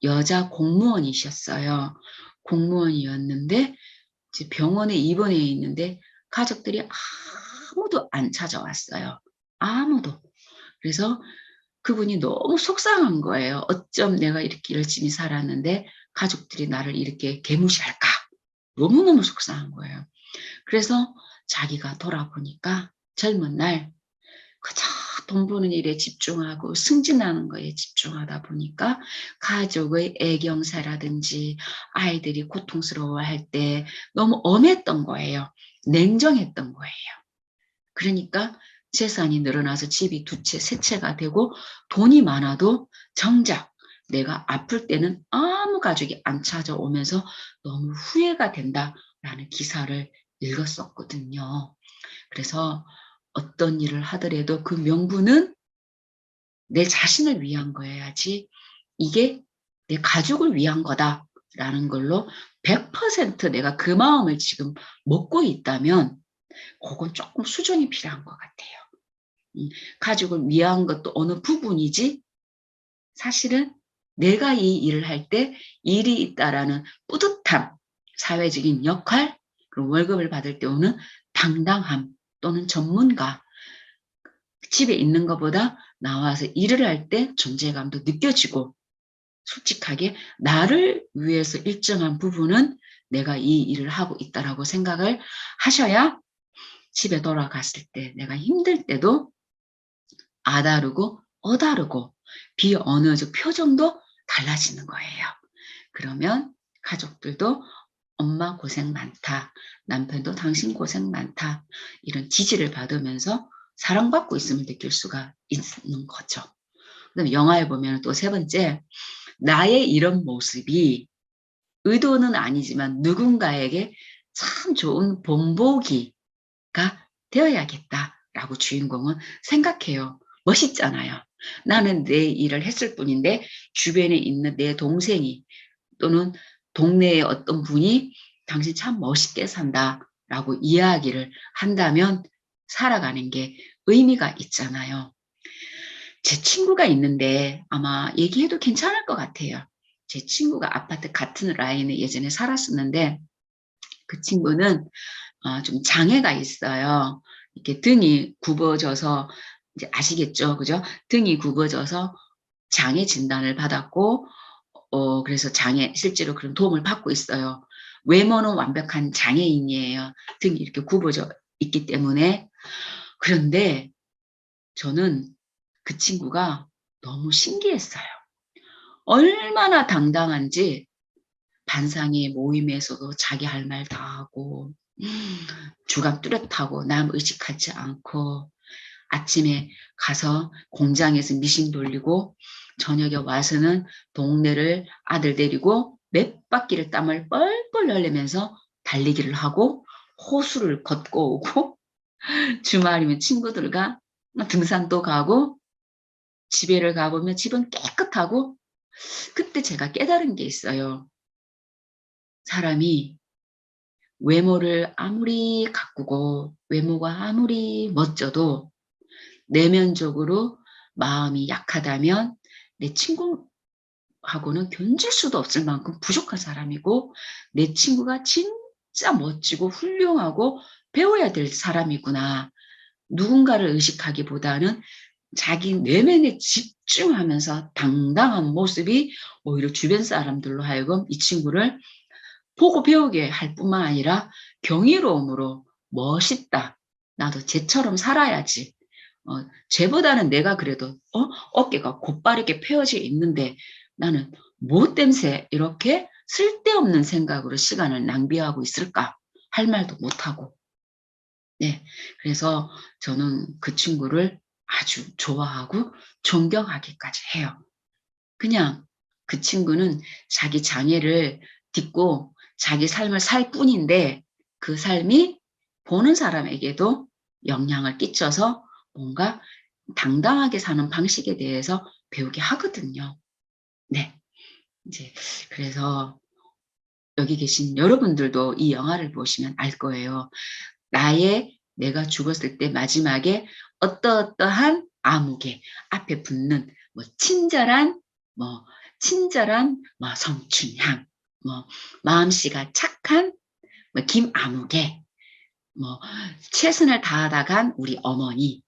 여자 공무원이셨어요. 공무원이었는데 이제 병원에 입원해 있는데 가족들이 아무도 안 찾아왔어요. 아무도. 그래서 그분이 너무 속상한 거예요. 어쩜 내가 이렇게 열심히 살았는데 가족들이 나를 이렇게 개무시할까? 너무너무 속상한 거예요. 그래서 자기가 돌아보니까 젊은 날 그저 돈 버는 일에 집중하고 승진하는 거에 집중하다 보니까 가족의 애경사라든지 아이들이 고통스러워할 때 너무 엄했던 거예요. 냉정했던 거예요. 그러니까 재산이 늘어나서 집이 2채, 3채가 되고 돈이 많아도 정작 내가 아플 때는 아무 가족이 안 찾아오면서 너무 후회가 된다라는 기사를 읽었었거든요. 그래서 어떤 일을 하더라도 그 명분은 내 자신을 위한 거여야지 이게 내 가족을 위한 거다라는 걸로 100% 내가 그 마음을 지금 먹고 있다면 그건 조금 수정이 필요한 것 같아요. 가족을 위한 것도 어느 부분이지 사실은 내가 이 일을 할 때 일이 있다라는 뿌듯함, 사회적인 역할, 그리고 월급을 받을 때 오는 당당함 또는 전문가, 집에 있는 것보다 나와서 일을 할 때 존재감도 느껴지고 솔직하게 나를 위해서 일정한 부분은 내가 이 일을 하고 있다라고 생각을 하셔야 집에 돌아갔을 때 내가 힘들 때도 아다르고 어다르고 비언어적 표정도 달라지는 거예요. 그러면 가족들도 엄마 고생 많다. 남편도 당신 고생 많다. 이런 지지를 받으면서 사랑받고 있음을 느낄 수가 있는 거죠. 그다음에 영화에 보면 또 3번째, 나의 이런 모습이 의도는 아니지만 누군가에게 참 좋은 본보기가 되어야겠다라고 주인공은 생각해요. 멋있잖아요. 나는 내 일을 했을 뿐인데 주변에 있는 내 동생이 또는 동네의 어떤 분이 당신 참 멋있게 산다라고 이야기를 한다면 살아가는 게 의미가 있잖아요. 제 친구가 있는데 아마 얘기해도 괜찮을 것 같아요. 제 친구가 아파트 같은 라인에 예전에 살았었는데 그 친구는 좀 장애가 있어요. 이렇게 등이 굽어져서 이제 아시겠죠, 그죠? 등이 굽어져서 장애 진단을 받았고, 그래서 실제로 그런 도움을 받고 있어요. 외모는 완벽한 장애인이에요. 등이 이렇게 굽어져 있기 때문에. 그런데 저는 그 친구가 너무 신기했어요. 얼마나 당당한지 반상회 모임에서도 자기 할 말 다 하고 주감 뚜렷하고 남 의식하지 않고 아침에 가서 공장에서 미싱 돌리고 저녁에 와서는 동네를 아들 데리고 몇 바퀴를 땀을 뻘뻘 흘리면서 달리기를 하고 호수를 걷고 오고 주말이면 친구들과 등산도 가고 집에를 가보면 집은 깨끗하고 그때 제가 깨달은 게 있어요. 사람이 외모를 아무리 가꾸고 외모가 아무리 멋져도 내면적으로 마음이 약하다면 내 친구하고는 견줄 수도 없을 만큼 부족한 사람이고 내 친구가 진짜 멋지고 훌륭하고 배워야 될 사람이구나. 누군가를 의식하기보다는 자기 내면에 집중하면서 당당한 모습이 오히려 주변 사람들로 하여금 이 친구를 보고 배우게 할 뿐만 아니라 경이로움으로 멋있다. 나도 쟤처럼 살아야지. 쟤보다는 내가 그래도 어깨가 곧바르게 펴져 있는데 나는 뭐 땜새 이렇게 쓸데없는 생각으로 시간을 낭비하고 있을까? 할 말도 못하고. 네. 그래서 저는 그 친구를 아주 좋아하고 존경하기까지 해요. 그냥 그 친구는 자기 장애를 딛고 자기 삶을 살 뿐인데 그 삶이 보는 사람에게도 영향을 끼쳐서 뭔가 당당하게 사는 방식에 대해서 배우게 하거든요. 네. 이제 그래서 여기 계신 여러분들도 이 영화를 보시면 알 거예요. 내가 죽었을 때 마지막에 어떠어떠한 암흑의 앞에 붙는 친절한 성춘향, 마음씨가 착한 김아무개, 최선을 다하다간 우리 어머니,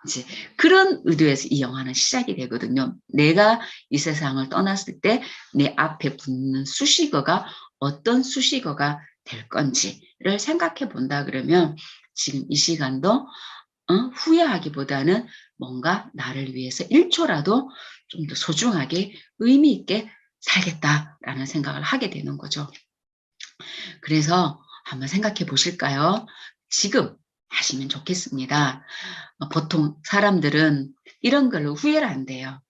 이제 그런 의도에서 이 영화는 시작이 되거든요. 내가 이 세상을 떠났을 때 내 앞에 붙는 수식어가 어떤 수식어가 될 건지를 생각해 본다 그러면 지금 이 시간도 후회하기보다는 뭔가 나를 위해서 1초라도 좀 더 소중하게 의미 있게 살겠다라는 생각을 하게 되는 거죠. 그래서 한번 생각해 보실까요? 지금 하시면 좋겠습니다. 보통 사람들은 이런 걸로 후회를 한대요.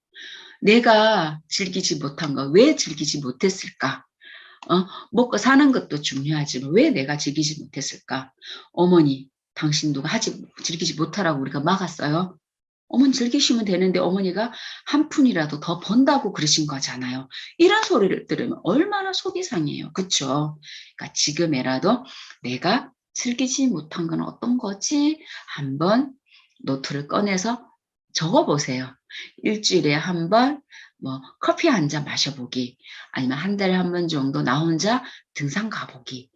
내가 즐기지 못한 거 왜 즐기지 못했을까? 먹고 사는 것도 중요하지만 왜 내가 즐기지 못했을까? 어머니, 당신도 즐기지 못하라고 우리가 막았어요? 어머니 즐기시면 되는데 어머니가 한 푼이라도 더 번다고 그러신 거잖아요. 이런 소리를 들으면 얼마나 속이 상해요. 그쵸? 그러니까 지금이라도 내가 즐기지 못한 건 어떤 거지? 한번 노트를 꺼내서 적어보세요. 일주일에 한 번, 커피 한 잔 마셔보기, 아니면 한 달에 한 번 정도 나 혼자 등산 가보기.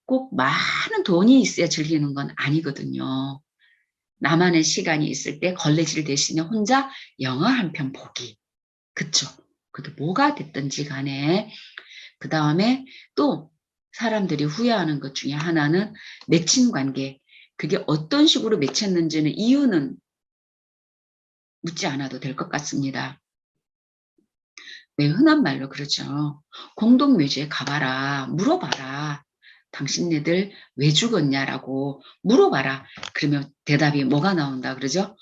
꼭 많은 돈이 있어야 즐기는 건 아니거든요. 나만의 시간이 있을 때 걸레질 대신에 혼자 영화 한 편 보기. 그쵸? 그게 뭐가 됐든지 간에. 그 다음에 또 사람들이 후회하는 것 중에 하나는 맺힌 관계. 그게 어떤 식으로 맺혔는지는 이유는 묻지 않아도 될 것 같습니다. 왜 흔한 말로 그러죠. 공동묘지에 가봐라. 물어봐라. 당신네들 왜 죽었냐라고 물어봐라. 그러면 대답이 뭐가 나온다 그러죠?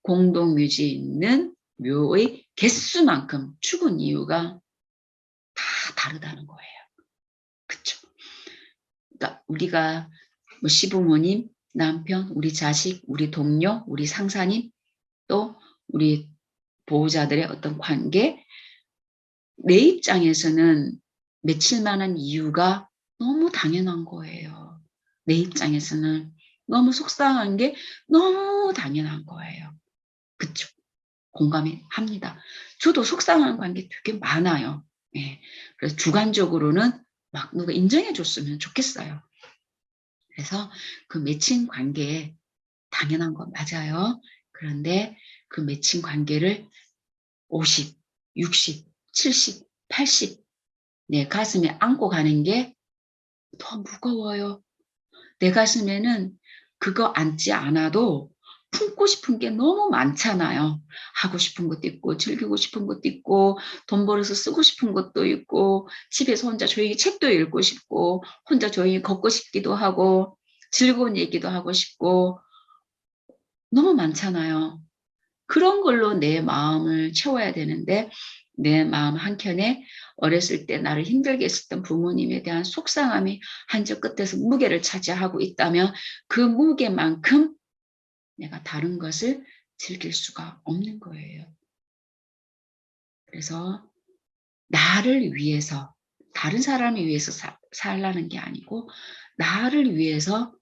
공동묘지에 있는 묘의 개수만큼 죽은 이유가 다 다르다는 거예요. 그쵸? 그러니까 우리가 시부모님, 남편, 우리 자식, 우리 동료, 우리 상사님, 또 우리 보호자들의 어떤 관계, 내 입장에서는 맺힐 만한 이유가 너무 당연한 거예요. 내 입장에서는 너무 속상한 게 너무 당연한 거예요. 그쵸? 공감이 합니다. 저도 속상한 관계 되게 많아요. 예. 그래서 주관적으로는 막 누가 인정해 줬으면 좋겠어요. 그래서 그 맺힌 관계에 당연한 건 맞아요. 그런데 그 맺힌 관계를 50, 60, 70, 80 내 가슴에 안고 가는 게 더 무거워요. 내 가슴에는 그거 안지 않아도 품고 싶은 게 너무 많잖아요. 하고 싶은 것도 있고 즐기고 싶은 것도 있고 돈 벌어서 쓰고 싶은 것도 있고 집에서 혼자 조용히 책도 읽고 싶고 혼자 조용히 걷고 싶기도 하고 즐거운 얘기도 하고 싶고 너무 많잖아요. 그런 걸로 내 마음을 채워야 되는데 내 마음 한켠에 어렸을 때 나를 힘들게 했었던 부모님에 대한 속상함이 한저 끝에서 무게를 차지하고 있다면 그 무게만큼 내가 다른 것을 즐길 수가 없는 거예요. 그래서 나를 위해서 다른 사람을 위해서 살라는 게 아니고 나를 위해서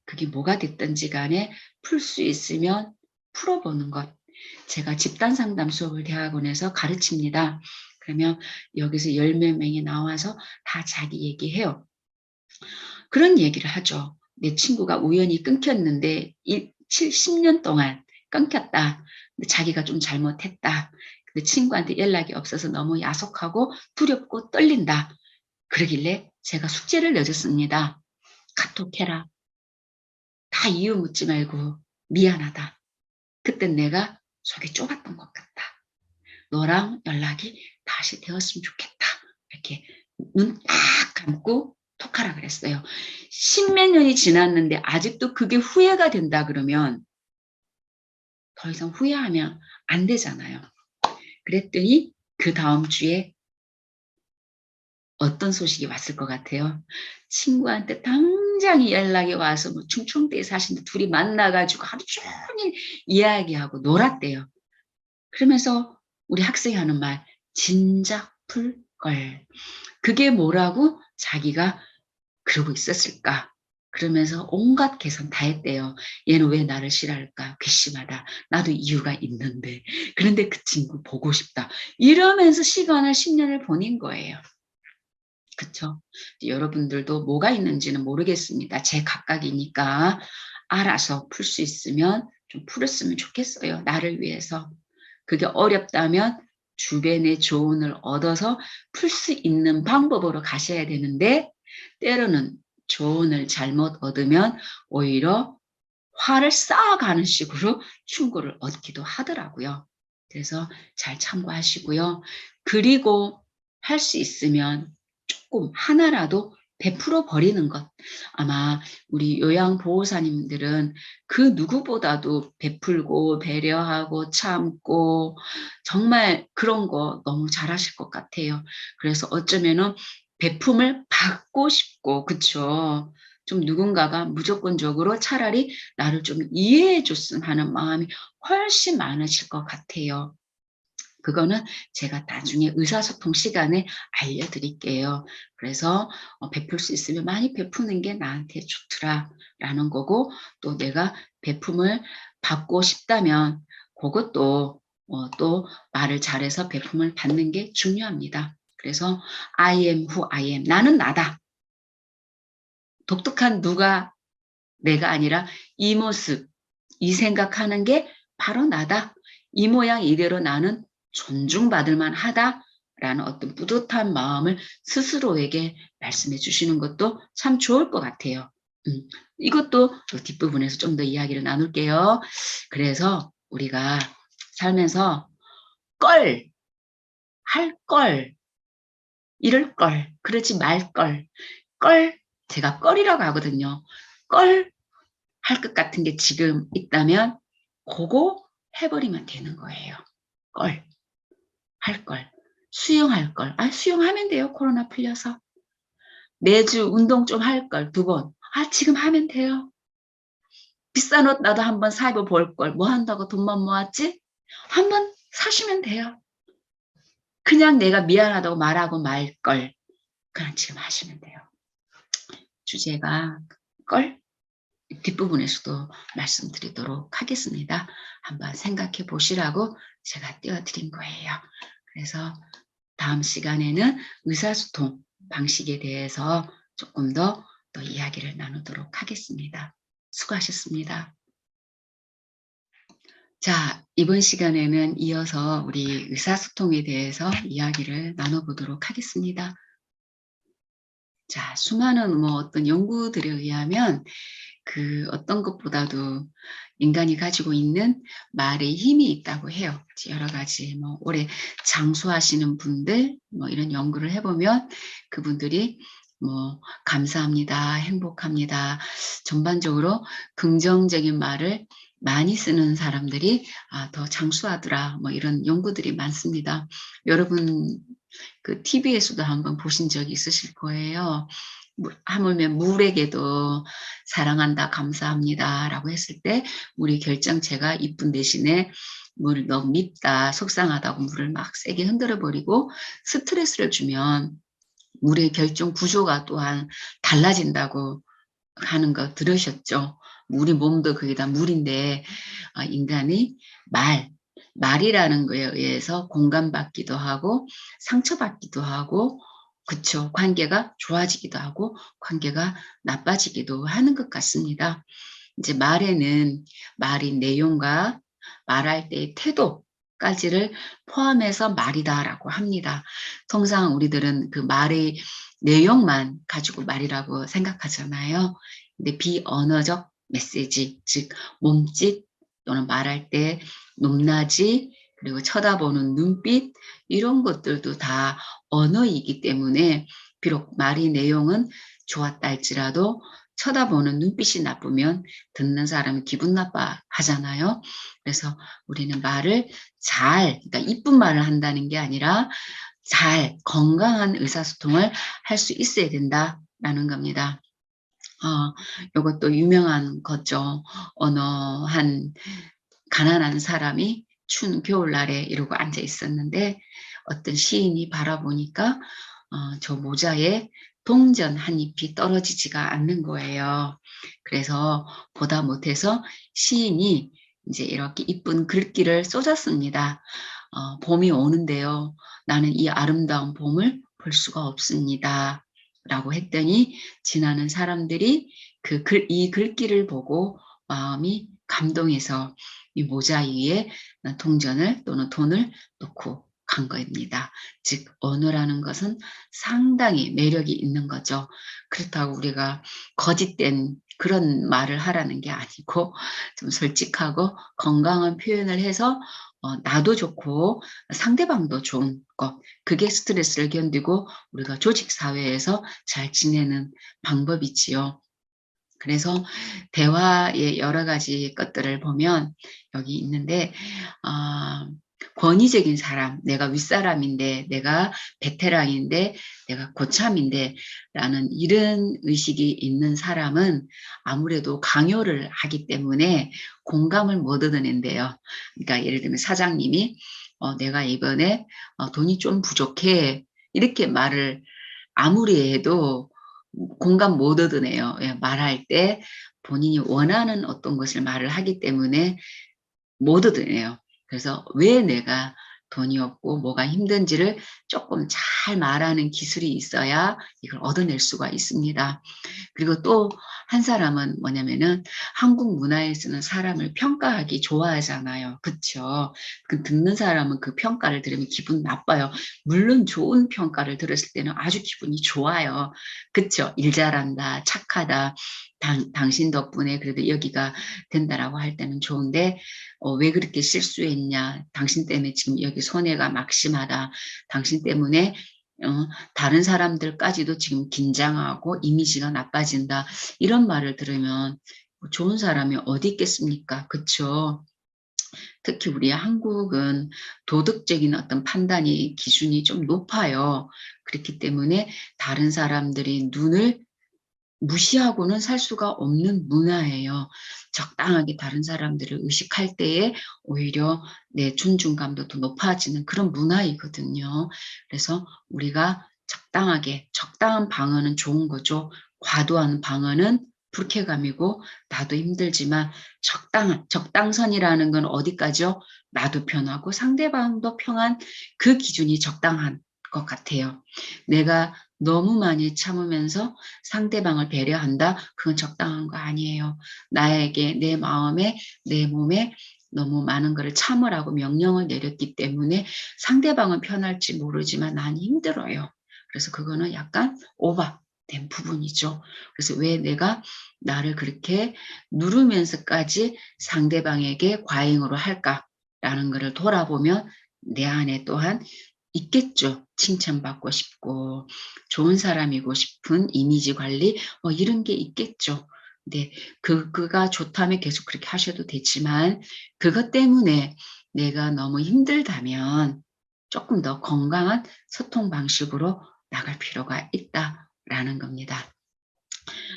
그게 뭐가 됐든지 간에 풀 수 있으면 풀어보는 것. 제가 집단 상담 수업을 대학원에서 가르칩니다. 그러면 여기서 열 몇 명이 나와서 다 자기 얘기해요. 그런 얘기를 하죠. 내 친구가 우연히 끊겼는데 10년 동안 끊겼다. 근데 자기가 좀 잘못했다. 근데 친구한테 연락이 없어서 너무 야속하고 두렵고 떨린다. 그러길래 제가 숙제를 내줬습니다. 카톡해라. 다 이유 묻지 말고 미안하다. 그땐 내가 속이 좁았던 것 같다. 너랑 연락이 다시 되었으면 좋겠다. 이렇게 눈 딱 감고 톡하라 그랬어요. 십몇 년이 지났는데 아직도 그게 후회가 된다 그러면 더 이상 후회하면 안 되잖아요. 그랬더니 그 다음 주에 어떤 소식이 왔을 것 같아요? 친구한테 당장 연락이 와서 뭐 충청도에 사시는데 둘이 만나가지고 하루 종일 이야기하고 놀았대요. 그러면서 우리 학생이 하는 말, 진작 풀걸. 그게 뭐라고 자기가 그러고 있었을까? 그러면서 온갖 계산 다 했대요. 얘는 왜 나를 싫어할까? 괘씸하다. 나도 이유가 있는데. 그런데 그 친구 보고 싶다. 이러면서 시간을 10년을 보낸 거예요. 그쵸? 여러분들도 뭐가 있는지는 모르겠습니다. 제 각각이니까 알아서 풀 수 있으면 좀 풀었으면 좋겠어요. 나를 위해서. 그게 어렵다면 주변의 조언을 얻어서 풀 수 있는 방법으로 가셔야 되는데 때로는 조언을 잘못 얻으면 오히려 화를 쌓아가는 식으로 충고를 얻기도 하더라고요. 그래서 잘 참고하시고요. 그리고 할 수 있으면 조금 하나라도 베풀어 버리는 것. 아마 우리 요양보호사님들은 그 누구보다도 베풀고 배려하고 참고 정말 그런 거 너무 잘하실 것 같아요. 그래서 어쩌면은 베품을 받고 싶고, 그쵸? 좀 누군가가 무조건적으로 차라리 나를 좀 이해해 줬으면 하는 마음이 훨씬 많으실 것 같아요. 그거는 제가 나중에 의사소통 시간에 알려드릴게요. 그래서 베풀 수 있으면 많이 베푸는 게 나한테 좋더라라는 거고, 또 내가 베품을 받고 싶다면 그것도 또 말을 잘해서 베품을 받는 게 중요합니다. 그래서 I am who I am. 나는 나다. 독특한 누가 내가 아니라 이 모습, 이 생각하는 게 바로 나다. 이 모양 이대로 나는 존중받을 만하다라는 어떤 뿌듯한 마음을 스스로에게 말씀해 주시는 것도 참 좋을 것 같아요. 이것도 뒷부분에서 좀 더 이야기를 나눌게요. 그래서 우리가 살면서 걸, 할 걸, 이럴 걸, 그러지 말 걸, 제가 껄이라고 하거든요. 껄 할 것 같은 게 지금 있다면 그거 해버리면 되는 거예요. 할 걸. 수영할 걸. 수영하면 돼요. 코로나 풀려서. 매주 운동 좀 할 걸. 2번. 지금 하면 돼요. 비싼 옷 나도 한번 사입어 볼 걸. 뭐 한다고 돈만 모았지? 한번 사시면 돼요. 그냥 내가 미안하다고 말하고 말 걸. 그냥 지금 하시면 돼요. 주제가 걸? 뒷부분에서도 말씀드리도록 하겠습니다. 한번 생각해 보시라고 제가 띄워드린 거예요. 그래서 다음 시간에는 의사소통 방식에 대해서 조금 더 또 이야기를 나누도록 하겠습니다. 수고하셨습니다. 자, 이번 시간에는 이어서 우리 의사소통에 대해서 이야기를 나눠보도록 하겠습니다. 자, 수많은 어떤 연구들에 의하면 어떤 것보다도 인간이 가지고 있는 말에 힘이 있다고 해요. 여러 가지 오래 장수하시는 분들 이런 연구를 해보면 그분들이 감사합니다, 행복합니다, 전반적으로 긍정적인 말을 많이 쓰는 사람들이 더 장수하더라, 이런 연구들이 많습니다. 여러분 TV에서도 한번 보신 적이 있으실 거예요. 하물며 물에게도 사랑한다, 감사합니다 라고 했을 때 물의 결정체가 이쁜 대신에 물을 너무 밉다, 속상하다고 물을 막 세게 흔들어 버리고, 스트레스를 주면 물의 결정 구조가 또한 달라진다고 하는 거 들으셨죠? 우리 몸도 그게 다 물인데 인간이 말이라는 거에 의해서 공감받기도 하고 상처받기도 하고, 그쵸, 관계가 좋아지기도 하고 관계가 나빠지기도 하는 것 같습니다. 이제 말에는 말의 내용과 말할 때의 태도까지를 포함해서 말이다라고 합니다. 통상 우리들은 그 말의 내용만 가지고 말이라고 생각하잖아요. 근데 비언어적 메시지, 즉 몸짓 또는 말할 때 높낮이, 그리고 쳐다보는 눈빛, 이런 것들도 다 언어이기 때문에 비록 말의 내용은 좋았다 할지라도 쳐다보는 눈빛이 나쁘면 듣는 사람이 기분 나빠 하잖아요. 그래서 우리는 말을 그러니까 이쁜 말을 한다는 게 아니라 건강한 의사소통을 할 수 있어야 된다라는 겁니다. 이것도 유명한 거죠. 어느 한 가난한 사람이 추운 겨울날에 이러고 앉아 있었는데 어떤 시인이 바라보니까 저 모자에 동전 한 잎이 떨어지지가 않는 거예요. 그래서 보다 못해서 시인이 이제 이렇게 이쁜 글귀를 쏟았습니다. 봄이 오는데요, 나는 이 아름다운 봄을 볼 수가 없습니다 라고 했더니 지나는 사람들이 이 글귀를 보고 마음이 감동해서 이 모자 위에 동전을 또는 돈을 놓고 간 겁니다. 즉 언어라는 것은 상당히 매력이 있는 거죠. 그렇다고 우리가 거짓된 그런 말을 하라는 게 아니고 좀 솔직하고 건강한 표현을 해서 나도 좋고 상대방도 좋은 것. 그게 스트레스를 견디고 우리가 조직 사회에서 잘 지내는 방법이지요. 그래서 대화의 여러 가지 것들을 보면 여기 있는데 아 권위적인 사람, 내가 윗사람인데, 내가 베테랑인데, 내가 고참인데 라는 이런 의식이 있는 사람은 아무래도 강요를 하기 때문에 공감을 못 얻어낸대요. 그러니까 예를 들면 사장님이 "내가 이번에 돈이 좀 부족해." 이렇게 말을 아무리 해도 공감 못 얻으네요. 예, 말할 때 본인이 원하는 어떤 것을 말을 하기 때문에 못 얻으네요. 그래서 왜 내가 돈이 없고 뭐가 힘든지를 조금 잘 말하는 기술이 있어야 이걸 얻어낼 수가 있습니다. 그리고 또 한 사람은 뭐냐면은 한국 문화에서는 사람을 평가하기 좋아하잖아요. 그쵸? 그 듣는 사람은 그 평가를 들으면 기분 나빠요. 물론 좋은 평가를 들었을 때는 아주 기분이 좋아요. 그쵸? 일 잘한다, 착하다, 당신 덕분에 그래도 여기가 된다라고 할 때는 좋은데 왜 그렇게 실수했냐? 당신 때문에 지금 여기 손해가 막심하다. 당신 때문에 다른 사람들까지도 지금 긴장하고 이미지가 나빠진다. 이런 말을 들으면 좋은 사람이 어디 있겠습니까? 그쵸? 특히 우리 한국은 도덕적인 어떤 판단이 기준이 좀 높아요. 그렇기 때문에 다른 사람들이 눈을 무시하고는 살 수가 없는 문화예요. 적당하게 다른 사람들을 의식할 때에 오히려 내 존중감도 더 높아지는 그런 문화이거든요. 그래서 우리가 적당하게 적당한 방어는 좋은 거죠. 과도한 방어는 불쾌감이고 나도 힘들지만 적당선이라는 건 어디까지요? 나도 편하고 상대방도 평안 그 기준이 적당한 것 같아요. 내가 너무 많이 참으면서 상대방을 배려한다? 그건 적당한 거 아니에요. 나에게 내 마음에 내 몸에 너무 많은 것을 참으라고 명령을 내렸기 때문에 상대방은 편할지 모르지만 난 힘들어요. 그래서 그거는 약간 오버된 부분이죠. 그래서 왜 내가 나를 그렇게 누르면서까지 상대방에게 과잉으로 할까라는 것을 돌아보면 내 안에 또한 있겠죠. 칭찬받고 싶고 좋은 사람이고 싶은 이미지 관리 이런 게 있겠죠. 근데 그가 좋다면 계속 그렇게 하셔도 되지만 그것 때문에 내가 너무 힘들다면 조금 더 건강한 소통 방식으로 나갈 필요가 있다라는 겁니다.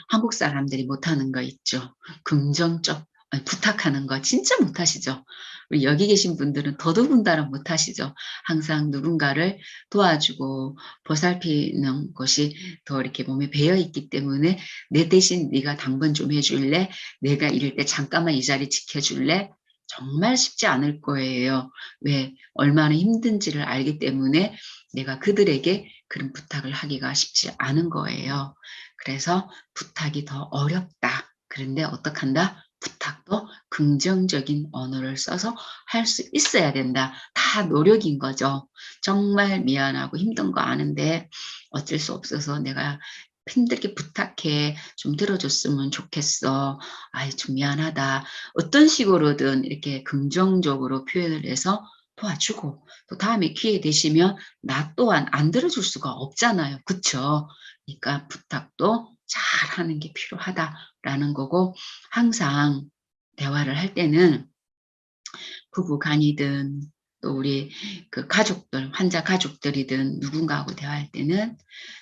한국 사람들이 못하는 거 있죠. 긍정적 부탁하는 거 진짜 못하시죠. 우리 여기 계신 분들은 더더군다나 못하시죠. 항상 누군가를 도와주고 보살피는 것이 더 이렇게 몸에 배어 있기 때문에 내 대신 네가 당번 좀 해줄래? 내가 이럴 때 잠깐만 이 자리 지켜줄래? 정말 쉽지 않을 거예요. 왜? 얼마나 힘든지를 알기 때문에 내가 그들에게 그런 부탁을 하기가 쉽지 않은 거예요. 그래서 부탁이 더 어렵다. 그런데 어떡한다? 부탁도 긍정적인 언어를 써서 할 수 있어야 된다. 다 노력인 거죠. 정말 미안하고 힘든 거 아는데 어쩔 수 없어서 내가 힘들게 부탁해. 좀 들어줬으면 좋겠어. 아이, 좀 미안하다. 어떤 식으로든 이렇게 긍정적으로 표현을 해서 도와주고 또 다음에 기회 되시면 나 또한 안 들어줄 수가 없잖아요. 그쵸? 그러니까 부탁도 잘하는 게 필요하다라는 거고 항상 대화를 할 때는 부부 간이든 또 우리 그 가족들, 환자 가족들이든 누군가하고 대화할 때는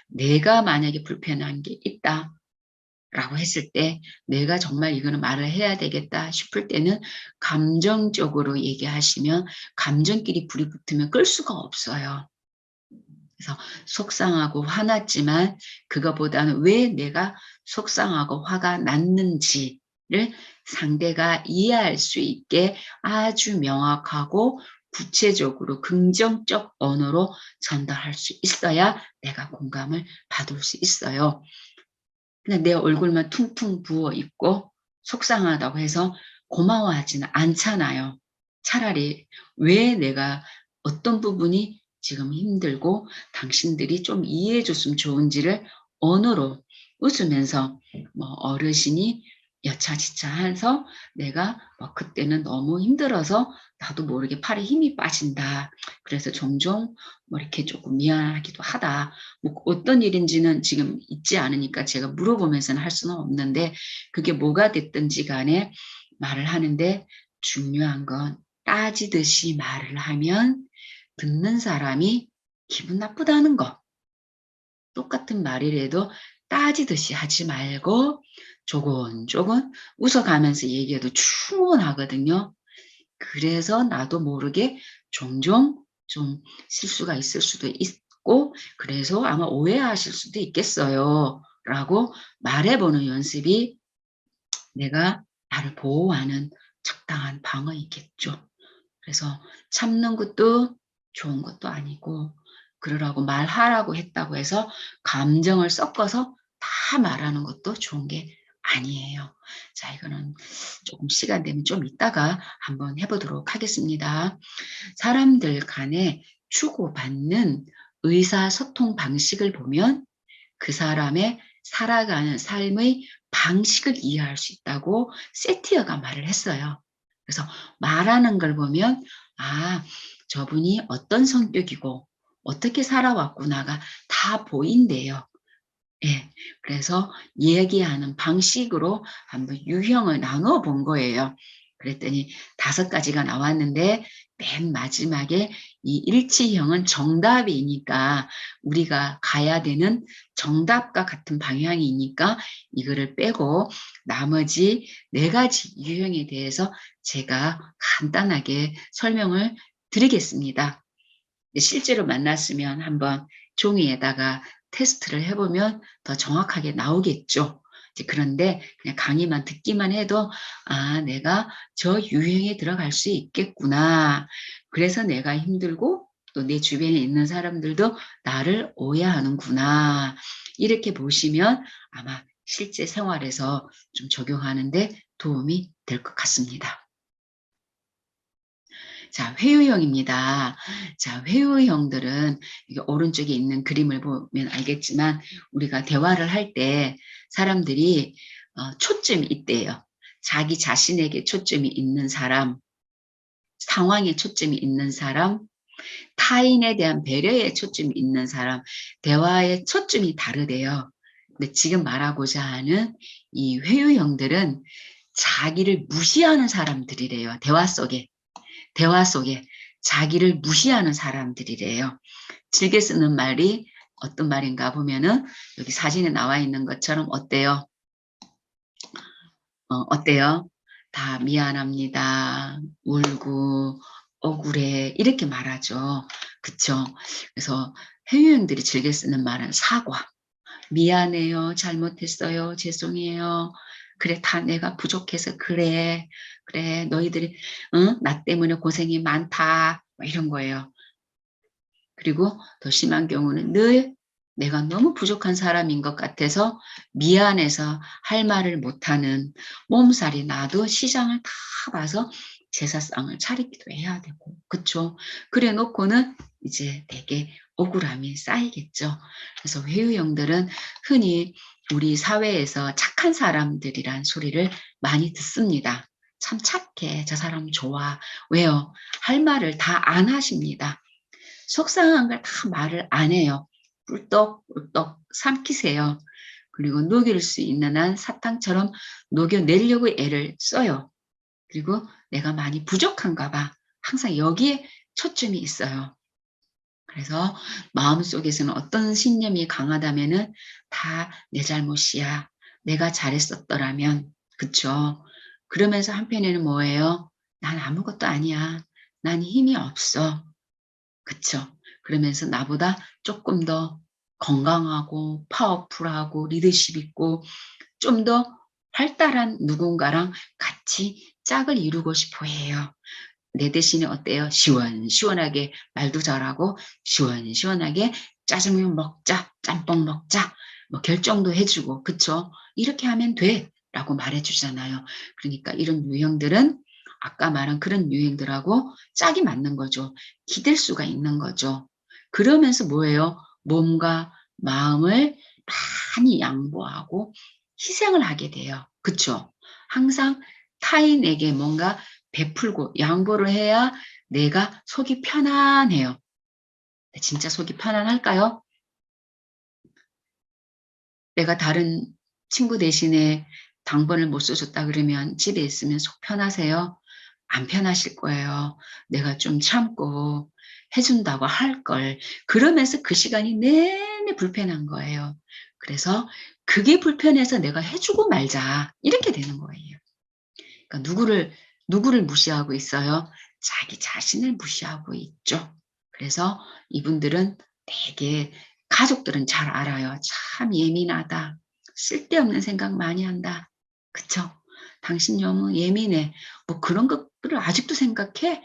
내가 만약에 불편한 게 있다라고 했을 때 내가 정말 이거는 말을 해야 되겠다 싶을 때는 감정적으로 얘기하시면 감정끼리 불이 붙으면 끌 수가 없어요. 그래서 속상하고 화났지만 그거보다는 왜 내가 속상하고 화가 났는지를 상대가 이해할 수 있게 아주 명확하고 구체적으로 긍정적 언어로 전달할 수 있어야 내가 공감을 받을 수 있어요. 그냥 내 얼굴만 퉁퉁 부어 있고 속상하다고 해서 고마워하지는 않잖아요. 차라리 왜 내가 어떤 부분이 지금 힘들고 당신들이 좀 이해해 줬으면 좋은지를 언어로 웃으면서 뭐 어르신이 여차지차해서 내가 뭐 그때는 너무 힘들어서 나도 모르게 팔에 힘이 빠진다. 그래서 종종 뭐 이렇게 조금 미안하기도 하다. 뭐 어떤 일인지는 지금 있지 않으니까 제가 물어보면서는 할 수는 없는데 그게 뭐가 됐든지 간에 말을 하는데 중요한 건 따지듯이 말을 하면 듣는 사람이 기분 나쁘다는 거. 똑같은 말이라도 따지듯이 하지 말고 조곤조곤 웃어가면서 얘기해도 충분하거든요. 그래서 나도 모르게 종종 좀 실수가 있을 수도 있고 그래서 아마 오해하실 수도 있겠어요. 라고 말해보는 연습이 내가 나를 보호하는 적당한 방어이겠죠. 그래서 참는 것도 좋은 것도 아니고 그러라고 말하라고 했다고 해서 감정을 섞어서 다 말하는 것도 좋은 게 아니에요. 자, 이거는 조금 시간 되면 좀 이따가 한번 해보도록 하겠습니다. 사람들 간에 주고받는 의사소통 방식을 보면 그 사람의 살아가는 삶의 방식을 이해할 수 있다고 세티어가 말을 했어요. 그래서 말하는 걸 보면 아, 저분이 어떤 성격이고 어떻게 살아왔구나가 다 보인대요. 예. 그래서 얘기하는 방식으로 한번 유형을 나누어 본 거예요. 그랬더니 5가지가 나왔는데 맨 마지막에 이 일치형은 정답이니까 우리가 가야 되는 정답과 같은 방향이니까 이거를 빼고 나머지 4가지 유형에 대해서 제가 간단하게 설명을 드리겠습니다. 실제로 만났으면 한번 종이에다가 테스트를 해보면 더 정확하게 나오겠죠. 그런데 그냥 강의만 듣기만 해도 아, 내가 저 유형에 들어갈 수 있겠구나. 그래서 내가 힘들고 또 내 주변에 있는 사람들도 나를 오해하는구나. 이렇게 보시면 아마 실제 생활에서 좀 적용하는데 도움이 될 것 같습니다. 자, 회유형입니다. 자, 회유형들은 이게 오른쪽에 있는 그림을 보면 알겠지만 우리가 대화를 할 때 사람들이 초점이 있대요. 자기 자신에게 초점이 있는 사람, 상황에 초점이 있는 사람, 타인에 대한 배려에 초점이 있는 사람, 대화의 초점이 다르대요. 근데 지금 말하고자 하는 이 회유형들은 자기를 무시하는 사람들이래요. 대화 속에 자기를 무시하는 사람들이래요. 길게 쓰는 말이 어떤 말인가 보면은 여기 사진에 나와 있는 것처럼 어때요? 어때요? 다 미안합니다. 울고 억울해 이렇게 말하죠. 그쵸? 그래서 해외인들이 즐겨 쓰는 말은 사과. 미안해요. 잘못했어요. 죄송해요. 그래, 다 내가 부족해서 그래. 그래, 너희들이, 응? 나 때문에 고생이 많다. 뭐 이런 거예요. 그리고 더 심한 경우는 늘 내가 너무 부족한 사람인 것 같아서 미안해서 할 말을 못하는 몸살이 나도 시장을 다 봐서 제사상을 차리기도 해야 되고, 그쵸? 그래 놓고는 이제 되게 억울함이 쌓이겠죠. 그래서 회유형들은 흔히 우리 사회에서 착한 사람들이란 소리를 많이 듣습니다. 참 착해. 저 사람 좋아. 왜요? 할 말을 다 안 하십니다. 속상한 걸 다 말을 안 해요. 꿀떡꿀떡 삼키세요. 그리고 녹일 수 있는 한 사탕처럼 녹여내려고 애를 써요. 그리고 내가 많이 부족한가 봐. 항상 여기에 초점이 있어요. 그래서 마음속에서는 어떤 신념이 강하다면은 다 내 잘못이야. 내가 잘했었더라면. 그쵸? 그러면서 한편에는 뭐예요? 난 아무것도 아니야. 난 힘이 없어. 그쵸. 그러면서 나보다 조금 더 건강하고 파워풀하고 리더십 있고 좀 더 활달한 누군가랑 같이 짝을 이루고 싶어 해요. 내 대신에 어때요? 시원시원하게 말도 잘하고 시원시원하게 짜장면 먹자, 짬뽕 먹자, 뭐 결정도 해주고, 그쵸? 이렇게 하면 돼. 라고 말해주잖아요. 그러니까 이런 유형들은 아까 말한 그런 유형들하고 짝이 맞는 거죠. 기댈 수가 있는 거죠. 그러면서 뭐예요? 몸과 마음을 많이 양보하고 희생을 하게 돼요. 그쵸? 항상 타인에게 뭔가 베풀고 양보를 해야 내가 속이 편안해요. 진짜 속이 편안할까요? 내가 다른 친구 대신에 당번을 못 써줬다 그러면 집에 있으면 속 편하세요? 안 편하실 거예요. 내가 좀 참고 해준다고 할 걸. 그러면서 그 시간이 내내 불편한 거예요. 그래서 그게 불편해서 내가 해주고 말자. 이렇게 되는 거예요. 그러니까 누구를 무시하고 있어요? 자기 자신을 무시하고 있죠. 그래서 이분들은 되게 가족들은 잘 알아요. 참 예민하다. 쓸데없는 생각 많이 한다. 그쵸? 당신 너무 예민해. 뭐 그런 것들을 아직도 생각해?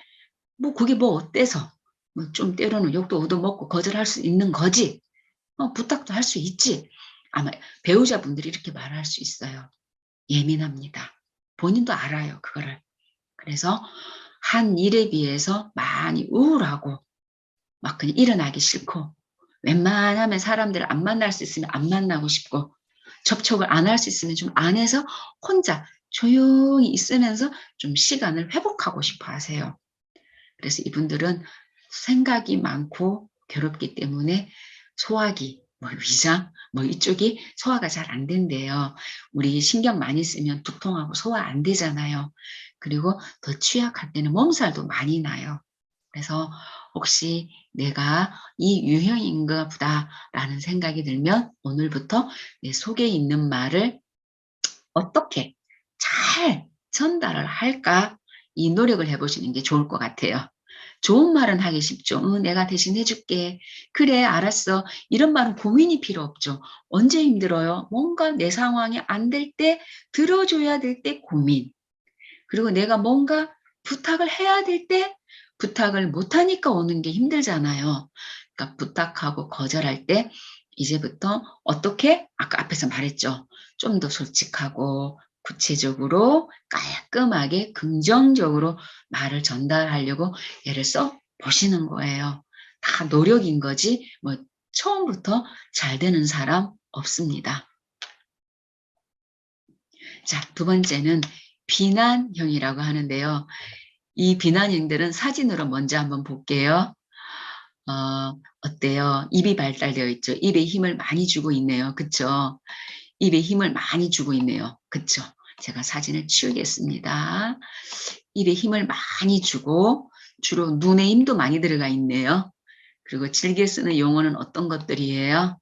뭐 그게 뭐 어때서? 뭐 좀 때로는 욕도 얻어먹고 거절할 수 있는 거지. 부탁도 할 수 있지. 아마 배우자분들이 이렇게 말할 수 있어요. 예민합니다. 본인도 알아요, 그거를. 그래서 한 일에 비해서 많이 우울하고 막 그냥 일어나기 싫고 웬만하면 사람들을 안 만날 수 있으면 안 만나고 싶고 접촉을 안 할 수 있으면 좀 안 해서 혼자 조용히 있으면서 좀 시간을 회복하고 싶어 하세요. 그래서 이분들은 생각이 많고 괴롭기 때문에 소화기, 뭐 위장, 뭐 이쪽이 소화가 잘 안 된대요. 우리 신경 많이 쓰면 두통하고 소화 안 되잖아요. 그리고 더 취약할 때는 몸살도 많이 나요. 그래서 혹시 내가 이 유형인가 보다라는 생각이 들면 오늘부터 내 속에 있는 말을 어떻게 잘 전달을 할까? 이 노력을 해보시는 게 좋을 것 같아요. 좋은 말은 하기 쉽죠. 내가 대신 해줄게. 그래, 알았어. 이런 말은 고민이 필요 없죠. 언제 힘들어요? 뭔가 내 상황이 안 될 때, 들어줘야 될 때 고민. 그리고 내가 뭔가 부탁을 해야 될 때, 부탁을 못하니까 오는 게 힘들잖아요. 그러니까 부탁하고 거절할 때, 이제부터 어떻게? 아까 앞에서 말했죠. 좀 더 솔직하고 구체적으로 깔끔하게 긍정적으로 말을 전달하려고 애를 써 보시는 거예요. 다 노력인 거지 뭐 처음부터 잘 되는 사람 없습니다. 자, 두 번째는 비난형이라고 하는데요. 이 비난형들은 사진으로 먼저 한번 볼게요. 어때요? 입이 발달되어 있죠. 입에 힘을 많이 주고 있네요. 그쵸? 입에 힘을 많이 주고 있네요. 그쵸? 제가 사진을 치우겠습니다. 입에 힘을 많이 주고 주로 눈에 힘도 많이 들어가 있네요. 그리고 즐겨 쓰는 용어는 어떤 것들이에요?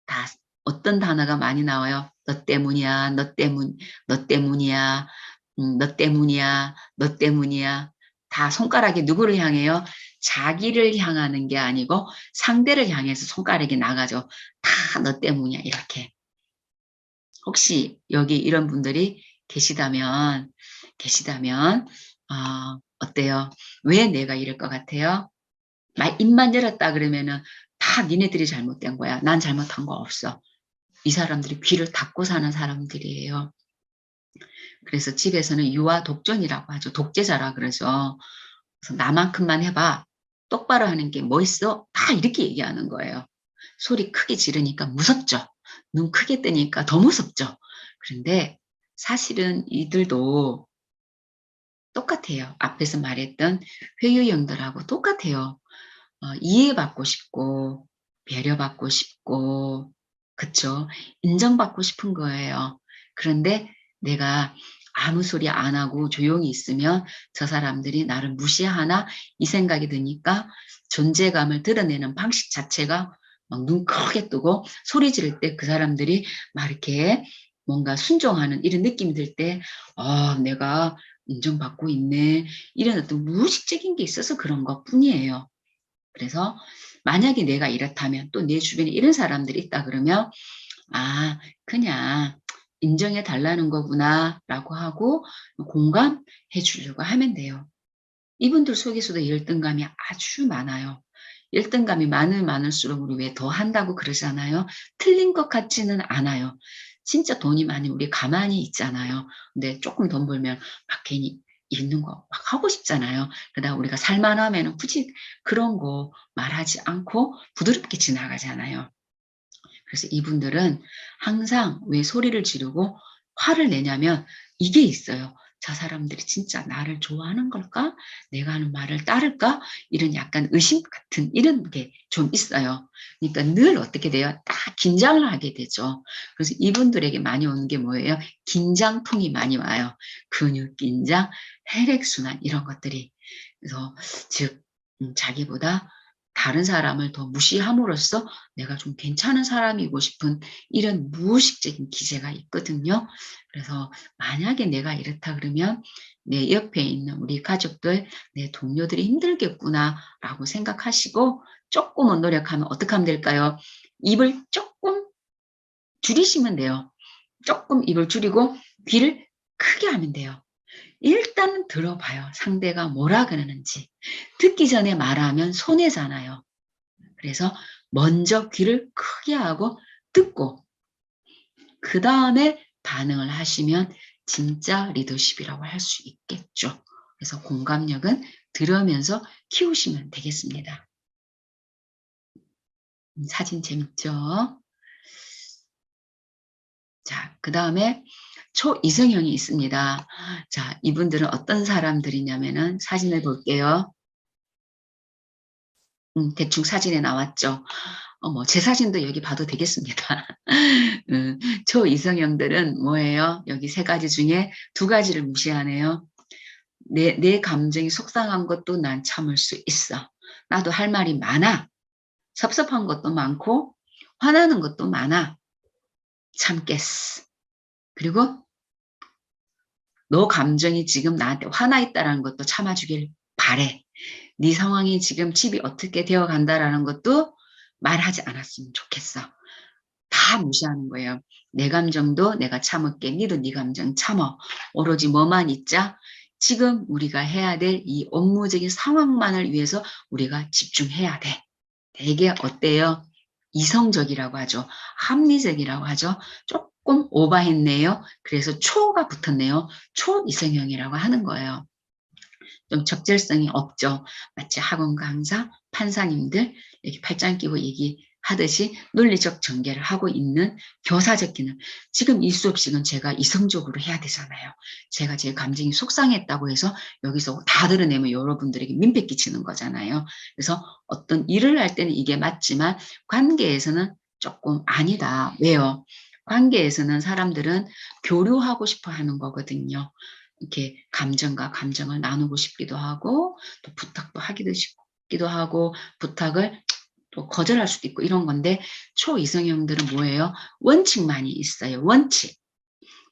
다 어떤 단어가 많이 나와요? 너 때문이야, 너 때문이야, 너 때문이야, 너 때문이야. 다 손가락이 누구를 향해요? 자기를 향하는 게 아니고 상대를 향해서 손가락이 나가죠. 다 너 때문이야, 이렇게. 혹시 여기 이런 분들이 계시다면, 어때요? 왜 내가 이럴 것 같아요? 입만 열었다 그러면은 다 니네들이 잘못된 거야. 난 잘못한 거 없어. 이 사람들이 귀를 닫고 사는 사람들이에요. 그래서 집에서는 유아 독전이라고 하죠. 독재자라 그러죠. 그래서 나만큼만 해봐. 똑바로 하는 게 뭐 있어? 다 이렇게 얘기하는 거예요. 소리 크게 지르니까 무섭죠. 눈 크게 뜨니까 더 무섭죠. 그런데 사실은 이들도 똑같아요. 앞에서 말했던 회유형들하고 똑같아요. 이해받고 싶고 배려받고 싶고 그쵸? 인정받고 싶은 거예요. 그런데 내가 아무 소리 안 하고 조용히 있으면 저 사람들이 나를 무시하나 이 생각이 드니까 존재감을 드러내는 방식 자체가 막 눈 크게 뜨고 소리 지를 때 그 사람들이 막 이렇게 뭔가 순종하는 이런 느낌이 들 때 내가 인정받고 있네. 이런 어떤 무의식적인 게 있어서 그런 것뿐이에요. 그래서 만약에 내가 이렇다면 또 내 주변에 이런 사람들이 있다 그러면 그냥 인정해 달라는 거구나라고 하고 공감해 주려고 하면 돼요. 이분들 속에서도 열등감이 아주 많아요. 열등감이 많으면 많을수록 우리 왜 더 한다고 그러잖아요. 틀린 것 같지는 않아요. 진짜 돈이 많으면 우리 가만히 있잖아요. 근데 조금 돈 벌면 막 괜히 있는 거 막 하고 싶잖아요. 그러다 우리가 살만하면 굳이 그런 거 말하지 않고 부드럽게 지나가잖아요. 그래서 이분들은 항상 왜 소리를 지르고 화를 내냐면 이게 있어요. 저 사람들이 진짜 나를 좋아하는 걸까? 내가 하는 말을 따를까? 이런 약간 의심 같은 이런 게 좀 있어요. 그러니까 늘 어떻게 돼요? 딱 긴장을 하게 되죠. 그래서 이분들에게 많이 오는 게 뭐예요? 긴장풍이 많이 와요. 근육 긴장, 혈액순환 이런 것들이. 그래서 즉 자기보다 다른 사람을 더 무시함으로써 내가 좀 괜찮은 사람이고 싶은 이런 무의식적인 기제가 있거든요. 그래서 만약에 내가 이렇다 그러면 내 옆에 있는 우리 가족들, 내 동료들이 힘들겠구나라고 생각하시고 조금은 노력하면 어떻게 하면 될까요? 입을 조금 줄이시면 돼요. 조금 입을 줄이고 귀를 크게 하면 돼요. 일단은 들어봐요. 상대가 뭐라 그러는지. 듣기 전에 말하면 손해잖아요. 그래서 먼저 귀를 크게 하고 듣고 그다음에 반응을 하시면 진짜 리더십이라고 할 수 있겠죠. 그래서 공감력은 들으면서 키우시면 되겠습니다. 사진 재밌죠? 자, 그다음에 초이성형이 있습니다. 자, 이분들은 어떤 사람들이냐면은 사진을 볼게요. 대충 사진에 나왔죠. 제 사진도 여기 봐도 되겠습니다. 음, 초이성형들은 뭐예요? 여기 세 가지 중에 두 가지를 무시하네요. 내 감정이 속상한 것도 난 참을 수 있어. 나도 할 말이 많아. 섭섭한 것도 많고 화나는 것도 많아. 참겠어. 그리고 너 감정이 지금 나한테 화나 있다라는 것도 참아주길 바래. 네 상황이 지금 집이 어떻게 되어 간다라는 것도 말하지 않았으면 좋겠어. 다 무시하는 거예요. 내 감정도 내가 참을게. 니도 네 감정 참어. 오로지 뭐만 있자? 지금 우리가 해야 될 이 업무적인 상황만을 위해서 우리가 집중해야 돼. 되게 어때요? 이성적이라고 하죠. 합리적이라고 하죠. 조금 오버했네요. 그래서 초가 붙었네요. 초이성형이라고 하는 거예요. 좀 적절성이 없죠. 마치 학원 강사, 판사님들 이렇게 팔짱 끼고 얘기하듯이 논리적 전개를 하고 있는 교사적 기능. 지금 이 수업식은 제가 이성적으로 해야 되잖아요. 제가 제 감정이 속상했다고 해서 여기서 다 드러내면 여러분들에게 민폐 끼치는 거잖아요. 그래서 어떤 일을 할 때는 이게 맞지만 관계에서는 조금 아니다. 왜요? 관계에서는 사람들은 교류하고 싶어 하는 거거든요. 이렇게 감정과 감정을 나누고 싶기도 하고 또 부탁도 하기도 싶기도 하고 부탁을 또 거절할 수도 있고 이런 건데 초이성형들은 뭐예요? 원칙만이 있어요. 원칙.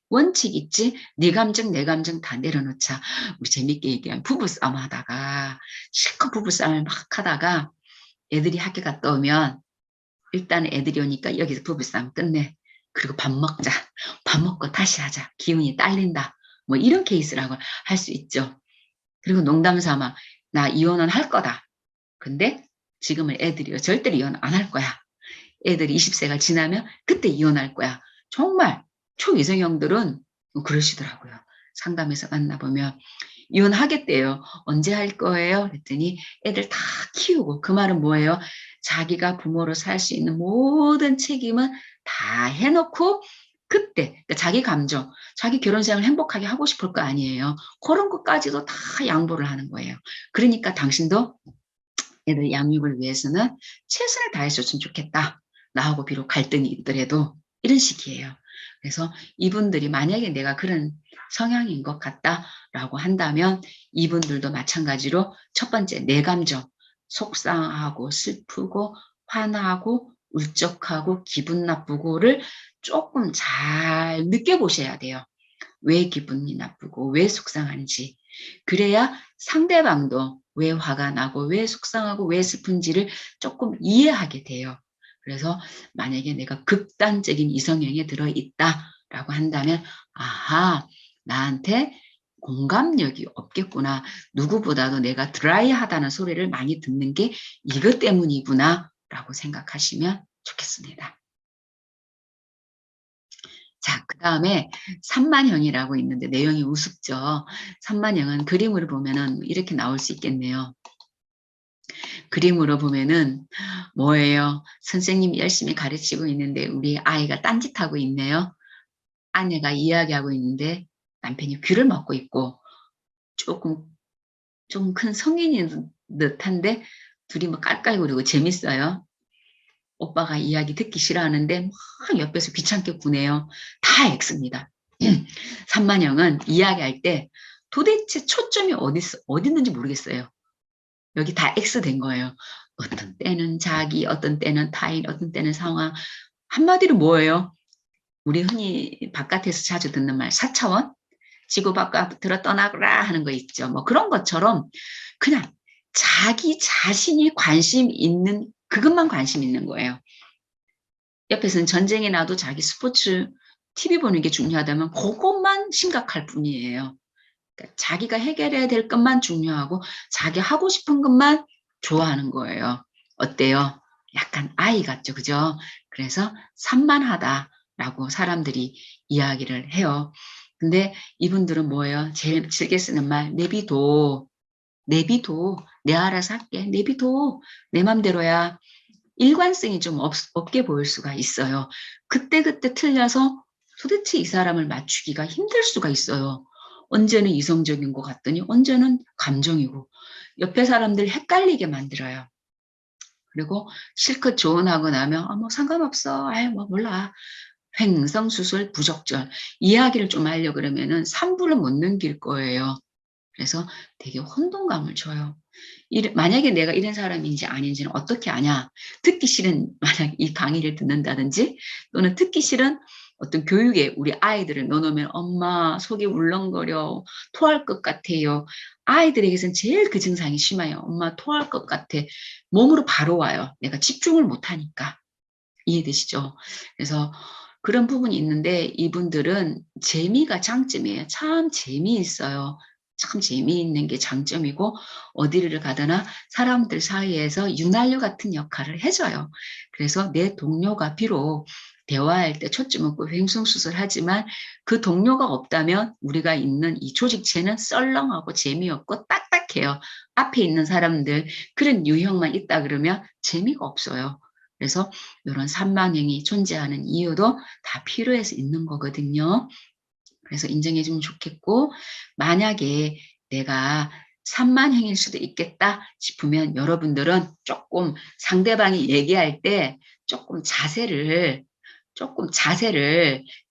원칙 있지 네 감정 내 감정 다 내려놓자. 우리 재밌게 얘기하면 부부싸움 하다가 실컷 부부싸움을 막 하다가 애들이 학교 갔다 오면 일단 애들이 오니까 여기서 부부싸움 끝내. 그리고 밥 먹자. 밥 먹고 다시 하자. 기운이 딸린다. 뭐 이런 케이스라고 할 수 있죠. 그리고 농담 삼아 나 이혼은 할 거다. 근데 지금은 애들이요. 절대로 이혼 안 할 거야. 애들이 20세가 지나면 그때 이혼할 거야. 정말 초이성형들은 그러시더라고요. 상담에서 만나보면 이혼하겠대요. 언제 할 거예요? 그랬더니 애들 다 키우고 그 말은 뭐예요? 자기가 부모로 살 수 있는 모든 책임은 다 해놓고 그때 그러니까 자기 감정, 자기 결혼 생활을 행복하게 하고 싶을 거 아니에요. 그런 것까지도 다 양보를 하는 거예요. 그러니까 당신도 애들 양육을 위해서는 최선을 다했었으면 좋겠다. 나하고 비록 갈등이 있더라도 이런 식이에요. 그래서 이분들이 만약에 내가 그런 성향인 것 같다라고 한다면 이분들도 마찬가지로 첫 번째 내 감정 속상하고 슬프고 화나고 울적하고 기분 나쁘고를 조금 잘 느껴보셔야 돼요. 왜 기분이 나쁘고 왜 속상한지. 그래야 상대방도 왜 화가 나고 왜 속상하고 왜 슬픈지를 조금 이해하게 돼요. 그래서 만약에 내가 극단적인 이성형에 들어있다라고 한다면 아하 나한테 공감력이 없겠구나. 누구보다도 내가 드라이하다는 소리를 많이 듣는 게 이것 때문이구나 라고 생각하시면 좋겠습니다. 자, 그 다음에 산만형이라고 있는데 내용이 우습죠. 산만형은 그림으로 보면은 이렇게 나올 수 있겠네요. 그림으로 보면은 뭐예요? 선생님이 열심히 가르치고 있는데 우리 아이가 딴짓하고 있네요. 아내가 이야기하고 있는데 남편이 귀를 막고 있고 조금 좀 큰 성인인 듯한데 둘이 뭐 깔깔거리고 재밌어요. 오빠가 이야기 듣기 싫어하는데 막 옆에서 귀찮게 구네요. 다 X입니다. 산만형은 이야기할 때 도대체 초점이 어디 있는지 모르겠어요. 여기 다 X 된 거예요. 어떤 때는 자기, 어떤 때는 타인, 어떤 때는 상황. 한마디로 뭐예요? 우리 흔히 바깥에서 자주 듣는 말, 4차원? 지구 바깥으로 떠나거라 하는 거 있죠. 뭐 그런 것처럼 그냥 자기 자신이 관심 있는, 그것만 관심 있는 거예요. 옆에서는 전쟁이 나도 자기 스포츠, TV 보는 게 중요하다면 그것만 심각할 뿐이에요. 그러니까 자기가 해결해야 될 것만 중요하고 자기 하고 싶은 것만 좋아하는 거예요. 어때요? 약간 아이 같죠, 그죠? 그래서 산만하다라고 사람들이 이야기를 해요. 근데 이분들은 뭐예요? 제일 즐겨 쓰는 말, 내비둬, 내비둬, 내 알아서 할게, 내비둬, 내 맘대로야. 일관성이 좀 없게 보일 수가 있어요. 그때그때 틀려서 도대체 이 사람을 맞추기가 힘들 수가 있어요. 언제는 이성적인 것 같더니 언제는 감정이고 옆에 사람들 헷갈리게 만들어요. 그리고 실컷 조언하고 나면 뭐 상관없어. 아유 뭐 몰라. 횡성수설 부적절. 이야기를 좀 하려고 그러면은 3분을 못 넘길 거예요. 그래서 되게 혼동감을 줘요. 만약에 내가 이런 사람인지 아닌지는 어떻게 아냐? 듣기 싫은 만약 이 강의를 듣는다든지 또는 듣기 싫은 어떤 교육에 우리 아이들을 넣어놓으면 엄마 속이 울렁거려 토할 것 같아요. 아이들에게선 제일 그 증상이 심해요. 엄마 토할 것 같아. 몸으로 바로 와요. 내가 집중을 못하니까. 이해되시죠? 그래서 그런 부분이 있는데 이분들은 재미가 장점이에요. 참 재미있어요. 참 재미있는 게 장점이고 어디를 가거나 사람들 사이에서 윤활유 같은 역할을 해줘요. 그래서 내 동료가 비록 대화할 때 초점 없고 횡성수설하지만 그 동료가 없다면 우리가 있는 이 조직체는 썰렁하고 재미없고 딱딱해요. 앞에 있는 사람들 그런 유형만 있다 그러면 재미가 없어요. 그래서 이런 산만형이 존재하는 이유도 다 필요해서 있는 거거든요. 그래서 인정해 주면 좋겠고 만약에 내가 산만형일 수도 있겠다 싶으면 여러분들은 조금 상대방이 얘기할 때 조금 자세를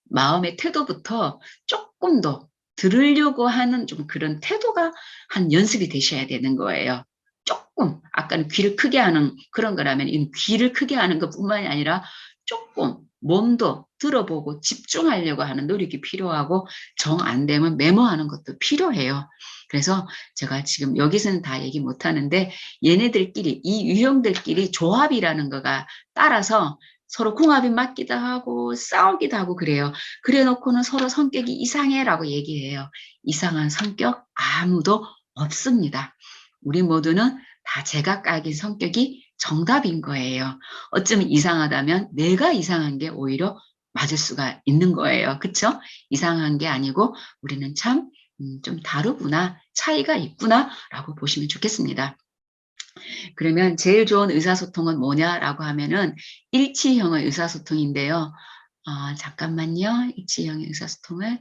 마음의 태도부터 조금 더 들으려고 하는 좀 그런 태도가 한 연습이 되셔야 되는 거예요. 조금 아까는 귀를 크게 하는 그런 거라면 이 귀를 크게 하는 것뿐만이 아니라 조금 몸도 들어보고 집중하려고 하는 노력이 필요하고 정 안 되면 메모하는 것도 필요해요. 그래서 제가 지금 여기서는 다 얘기 못 하는데 얘네들끼리 이 유형들끼리 조합이라는 거가 따라서 서로 궁합이 맞기도 하고 싸우기도 하고 그래요. 그래 놓고는 서로 성격이 이상해라고 얘기해요. 이상한 성격 아무도 없습니다. 우리 모두는 다 제각각의 성격이 정답인 거예요. 어쩌면 이상하다면 내가 이상한 게 오히려 맞을 수가 있는 거예요. 그쵸? 이상한 게 아니고 우리는 참 좀 다르구나, 차이가 있구나라고 보시면 좋겠습니다. 그러면 제일 좋은 의사소통은 뭐냐라고 하면은 일치형의 의사소통인데요. 잠깐만요. 일치형의 의사소통을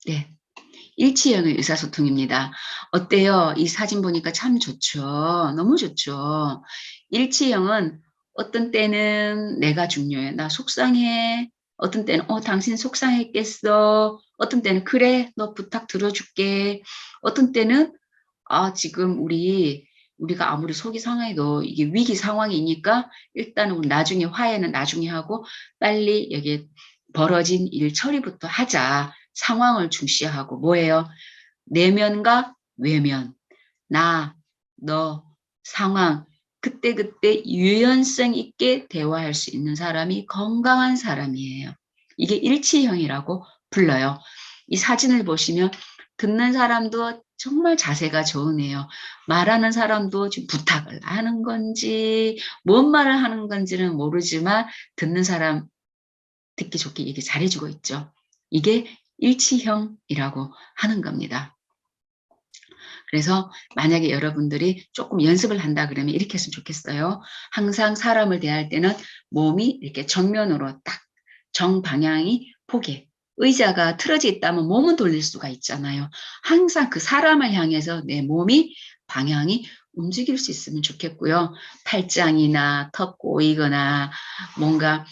네. 일치형의 의사소통입니다. 어때요? 이 사진 보니까 참 좋죠. 너무 좋죠. 일치형은 어떤 때는 내가 중요해. 나 속상해. 어떤 때는 당신 속상했겠어. 어떤 때는 그래, 너 부탁 들어줄게. 어떤 때는 지금 우리가 아무리 속이 상해도 이게 위기 상황이니까 일단은 우리 나중에 화해는 나중에 하고 빨리 여기 벌어진 일 처리부터 하자. 상황을 중시하고 뭐예요? 내면과 외면, 나, 너, 상황, 그때그때 유연성 있게 대화할 수 있는 사람이 건강한 사람이에요. 이게 일치형이라고 불러요. 이 사진을 보시면 듣는 사람도 정말 자세가 좋으네요. 말하는 사람도 지금 부탁을 하는 건지 뭔 말을 하는 건지는 모르지만 듣는 사람 듣기 좋게 얘기 잘해주고 있죠. 이게 일치형이라고 하는 겁니다. 그래서 만약에 여러분들이 조금 연습을 한다 그러면 이렇게 했으면 좋겠어요. 항상 사람을 대할 때는 몸이 이렇게 정면으로 딱 정방향이 보게 의자가 틀어져 있다면 몸은 돌릴 수가 있잖아요. 항상 그 사람을 향해서 내 몸이 방향이 움직일 수 있으면 좋겠고요. 팔짱이나 턱 꼬이거나 뭔가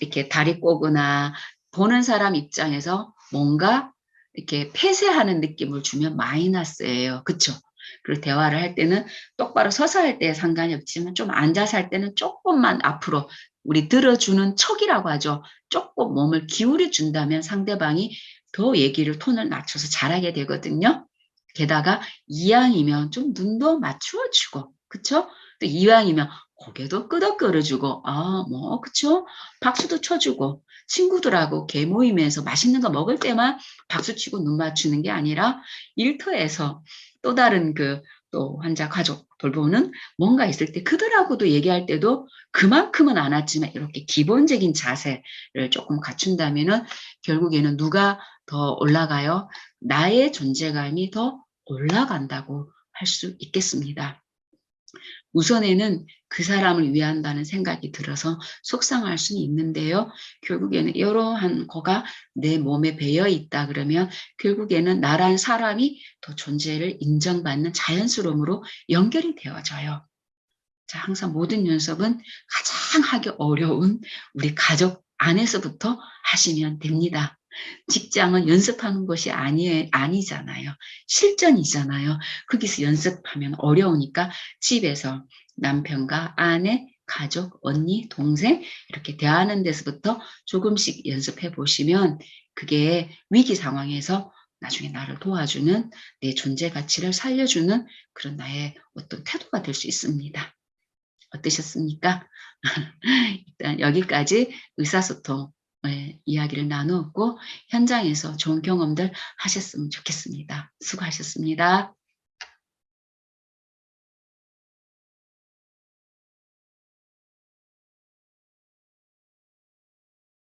이렇게 다리 꼬거나 보는 사람 입장에서 뭔가 이렇게 폐쇄하는 느낌을 주면 마이너스예요. 그쵸? 그리고 대화를 할 때는 똑바로 서서 할 때 상관이 없지만 좀 앉아서 할 때는 조금만 앞으로 우리 들어주는 척이라고 하죠. 조금 몸을 기울여 준다면 상대방이 더 얘기를 톤을 낮춰서 잘하게 되거든요. 게다가 이왕이면 좀 눈도 맞추어 주고, 그쵸? 또 이왕이면 고개도 끄덕거려 주고, 뭐, 그쵸? 박수도 쳐주고, 친구들하고 개 모임에서 맛있는 거 먹을 때만 박수 치고 눈 맞추는 게 아니라 일터에서 또 다른 또 환자 가족 돌보는 뭔가 있을 때 그들하고도 얘기할 때도 그만큼은 안 왔지만 이렇게 기본적인 자세를 조금 갖춘다면은 결국에는 누가 더 올라가요? 나의 존재감이 더 올라간다고 할 수 있겠습니다. 우선에는 그 사람을 위한다는 생각이 들어서 속상할 수는 있는데요. 결국에는 이러한 거가 내 몸에 배어 있다 그러면 결국에는 나란 사람이 더 존재를 인정받는 자연스러움으로 연결이 되어져요. 자, 항상 모든 연습은 가장 하기 어려운 우리 가족 안에서부터 하시면 됩니다. 직장은 연습하는 것이 아니잖아요. 실전이잖아요. 거기서 연습하면 어려우니까 집에서 남편과 아내, 가족, 언니, 동생 이렇게 대하는 데서부터 조금씩 연습해 보시면 그게 위기 상황에서 나중에 나를 도와주는 내 존재 가치를 살려주는 그런 나의 어떤 태도가 될 수 있습니다. 어떠셨습니까? 일단 여기까지 의사소통 이야기를 나누었고 현장에서 좋은 경험들 하셨으면 좋겠습니다. 수고하셨습니다.